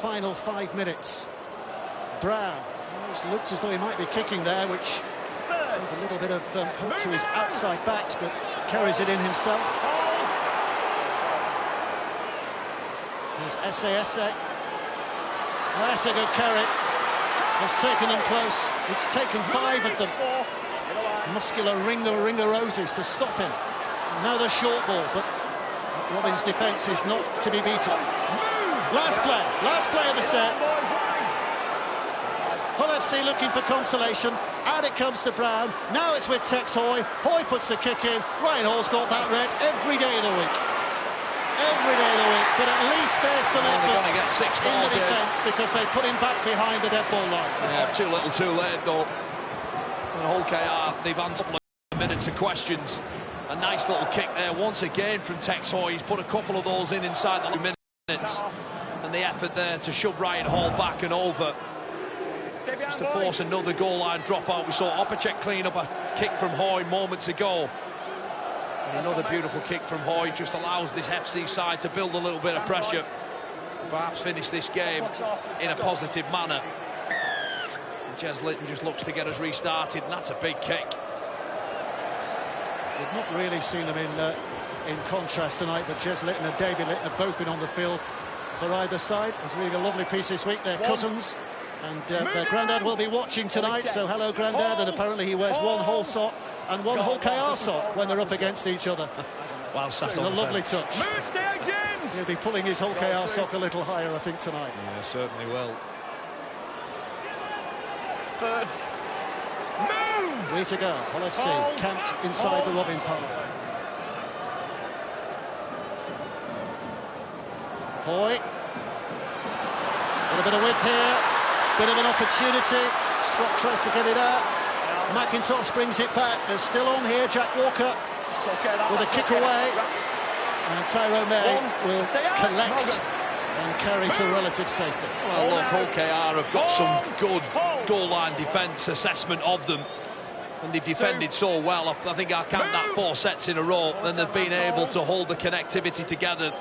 final 5 minutes. Brown, it looks as though he might be kicking there, which with a little bit of hook to his outside backs, but carries it in himself. There's Esse. That's a good carry. Has taken them close. It's taken 5 of them. Muscular Ringo Roses to stop him. Now the short ball, but Robin's defence is not to be beaten. Last play of the set. Hull FC looking for consolation. Out it comes to Brown. Now it's with Tex Hoy. Hoy puts the kick in. Ryan Hall's got that red every day of the week. Every day of the week. But at least there's some effort going to get 6 in the defence, because they put him back behind the dead ball line. Yeah, too little, too late though. And Hull KR, they've answered minutes of questions. A nice little kick there once again from Tex Hoy. He's put a couple of those in inside the minutes. And the effort there to shove Ryan Hall back and over. Just to force another goal line dropout. We saw Opacek clean up a kick from Hoy moments ago. And another beautiful kick from Hoy just allows this FC side to build a little bit of pressure. Perhaps finish this game in a positive manner. And Jez Litton just looks to get us restarted, and that's a big kick. We've not really seen them in contrast tonight, but Jez Litton and David Litton have both been on the field for either side. He's reading a lovely piece this week. They're cousins, and their granddad will be watching tonight, so hello granddad. And apparently he wears one Hull sock and one Hull KR sock when they're up against each other. Well, it's a lovely touch. He'll be pulling his Hull KR sock a little higher, I think, tonight. Yeah, certainly will. Third. Way to go. Hull FC camped inside the Robins Hull. Hoy. A little bit of width here. Bit of an opportunity. Scott tries to get it out. McIntosh brings it back. They're still on here. Jack Walker with a kick away. And Tyrone May will collect and carry to relative safety. Well, look, Hull KR have got some good goal line defence assessment of them, and they've defended so well. I think I count that 4 sets in a row, and they've been able to hold the connectivity together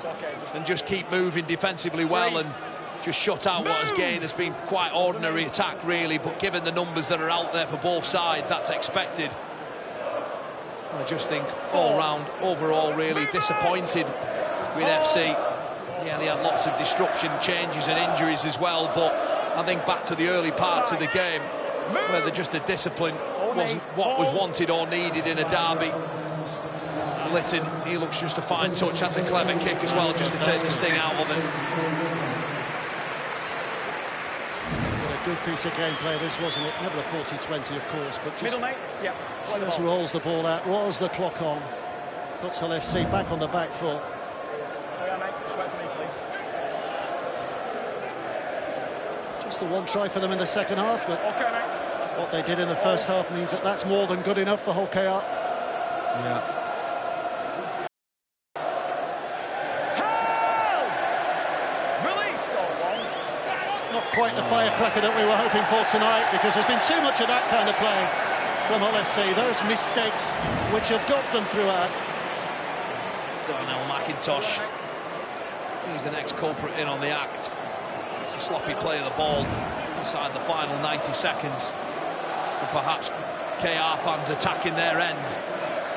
and just keep moving defensively well and just shut out what has been quite ordinary attack, really, but given the numbers that are out there for both sides, that's expected. I just think all round, overall, really disappointed with FC. Yeah, they had lots of disruption, changes and injuries as well, but I think back to the early parts of the game where the discipline wasn't what was wanted or needed in a derby. Litton, he looks just a fine touch, has a clever kick as well, just to take the sting out of it. What a good piece of gameplay this, wasn't it? Never a 40-20, of course, but just, Middle, mate. Yeah. just rolls the ball out, rolls the clock on, puts Hull FC back on the back foot. Just a one try for them in the second half, but what they did in the first half means that that's more than good enough for Hull KR. Yeah. Not quite the firecracker that we were hoping for tonight, because there's been too much of that kind of play from Hull FC. Those mistakes which have got them throughout. Darnell McIntosh, he's the next culprit in on the act. It's a sloppy play of the ball inside the final 90 seconds. And perhaps KR fans attacking their end,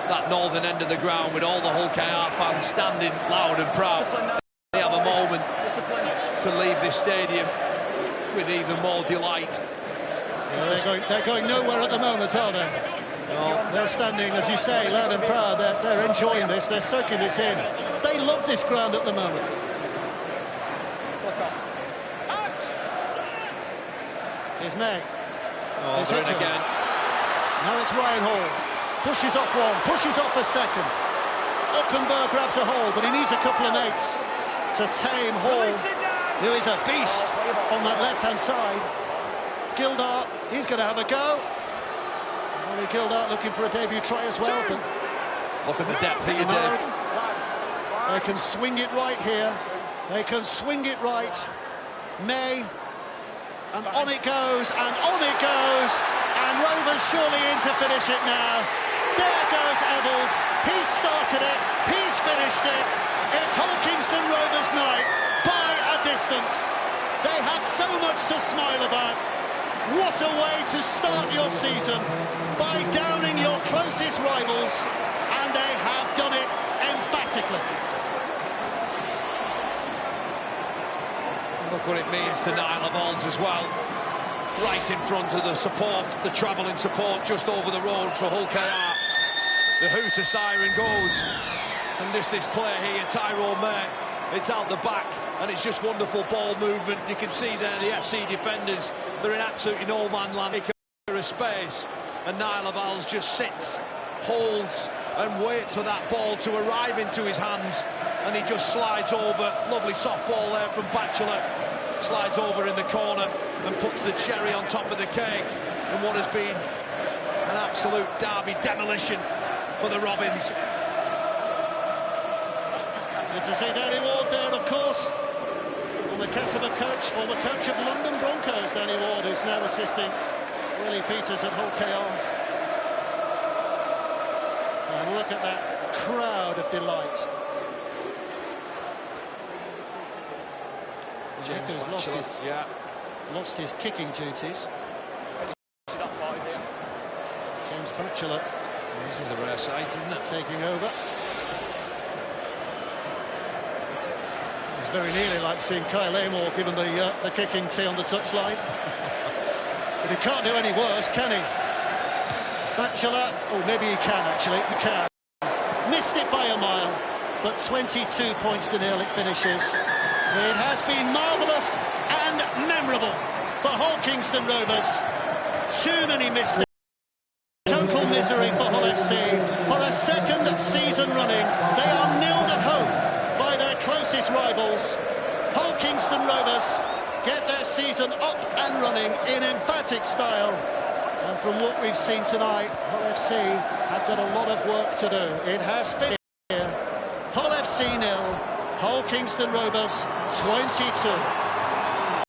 that northern end of the ground, with all the Hull KR fans standing loud and proud. They have a moment to leave this stadium with even more delight. Yeah, they're going nowhere at the moment, are they? No, they're standing, as you say, loud and proud. They're enjoying this, they're soaking this in. They love this ground at the moment. Here's May. Oh, they're in again. Now it's Ryan Hall. Pushes off one, pushes off a second. Ockenberg grabs a hold, but he needs a couple of mates to tame Hall, who is a beast on that left-hand side. Gildart, he's going to have a go. Only Gildart looking for a debut try as well. But look at the depth here, Dave. They can swing it right here. They can swing it right. May, and on it goes, and on it goes. And Rovers surely in to finish it now. There goes Eccles. He started it, he's finished it. It's Hull Kingston Rovers night by a distance. They have so much to smile about. What a way to start your season, by downing your closest rivals, and they have done it emphatically. Look what it means to Niall Evalds as well. Right in front of the support, the travelling support just over the road for Hull KR. The hooter siren goes, and this player here, Tyrone May, it's out the back, and it's just wonderful ball movement. You can see there the FC defenders, they're in absolutely no man land of space, and Niall Evalds just sits, holds and waits for that ball to arrive into his hands, and he just slides over. Lovely soft ball there from Batchelor, slides over in the corner and puts the cherry on top of the cake, and what has been an absolute derby demolition for the Robins. Good to see Danny Ward there, of course, on the Cassava coach, former coach of London Broncos. Danny Ward, who's now assisting Willie Peters at Hull KR. And look at that crowd of delight. Jacko's lost his kicking duties. James Batchelor. This is a rare sight, isn't it? Taking over. It's very nearly like seeing Kyle Amor given the kicking tee on the touchline. But he can't do any worse, can he? Batchelor, oh, maybe he can actually, he can. Missed it by a mile, but 22 points to nil it finishes. It has been marvellous and memorable for Hull Kingston Rovers. Too many mistakes. Total misery for Hull FC. For a second season running, they are nilled at home by their closest rivals. Hull Kingston Rovers get their season up and running in emphatic style. And from what we've seen tonight, Hull FC have got a lot of work to do. It has been here. Hull FC 0, Hull Kingston Rovers 22.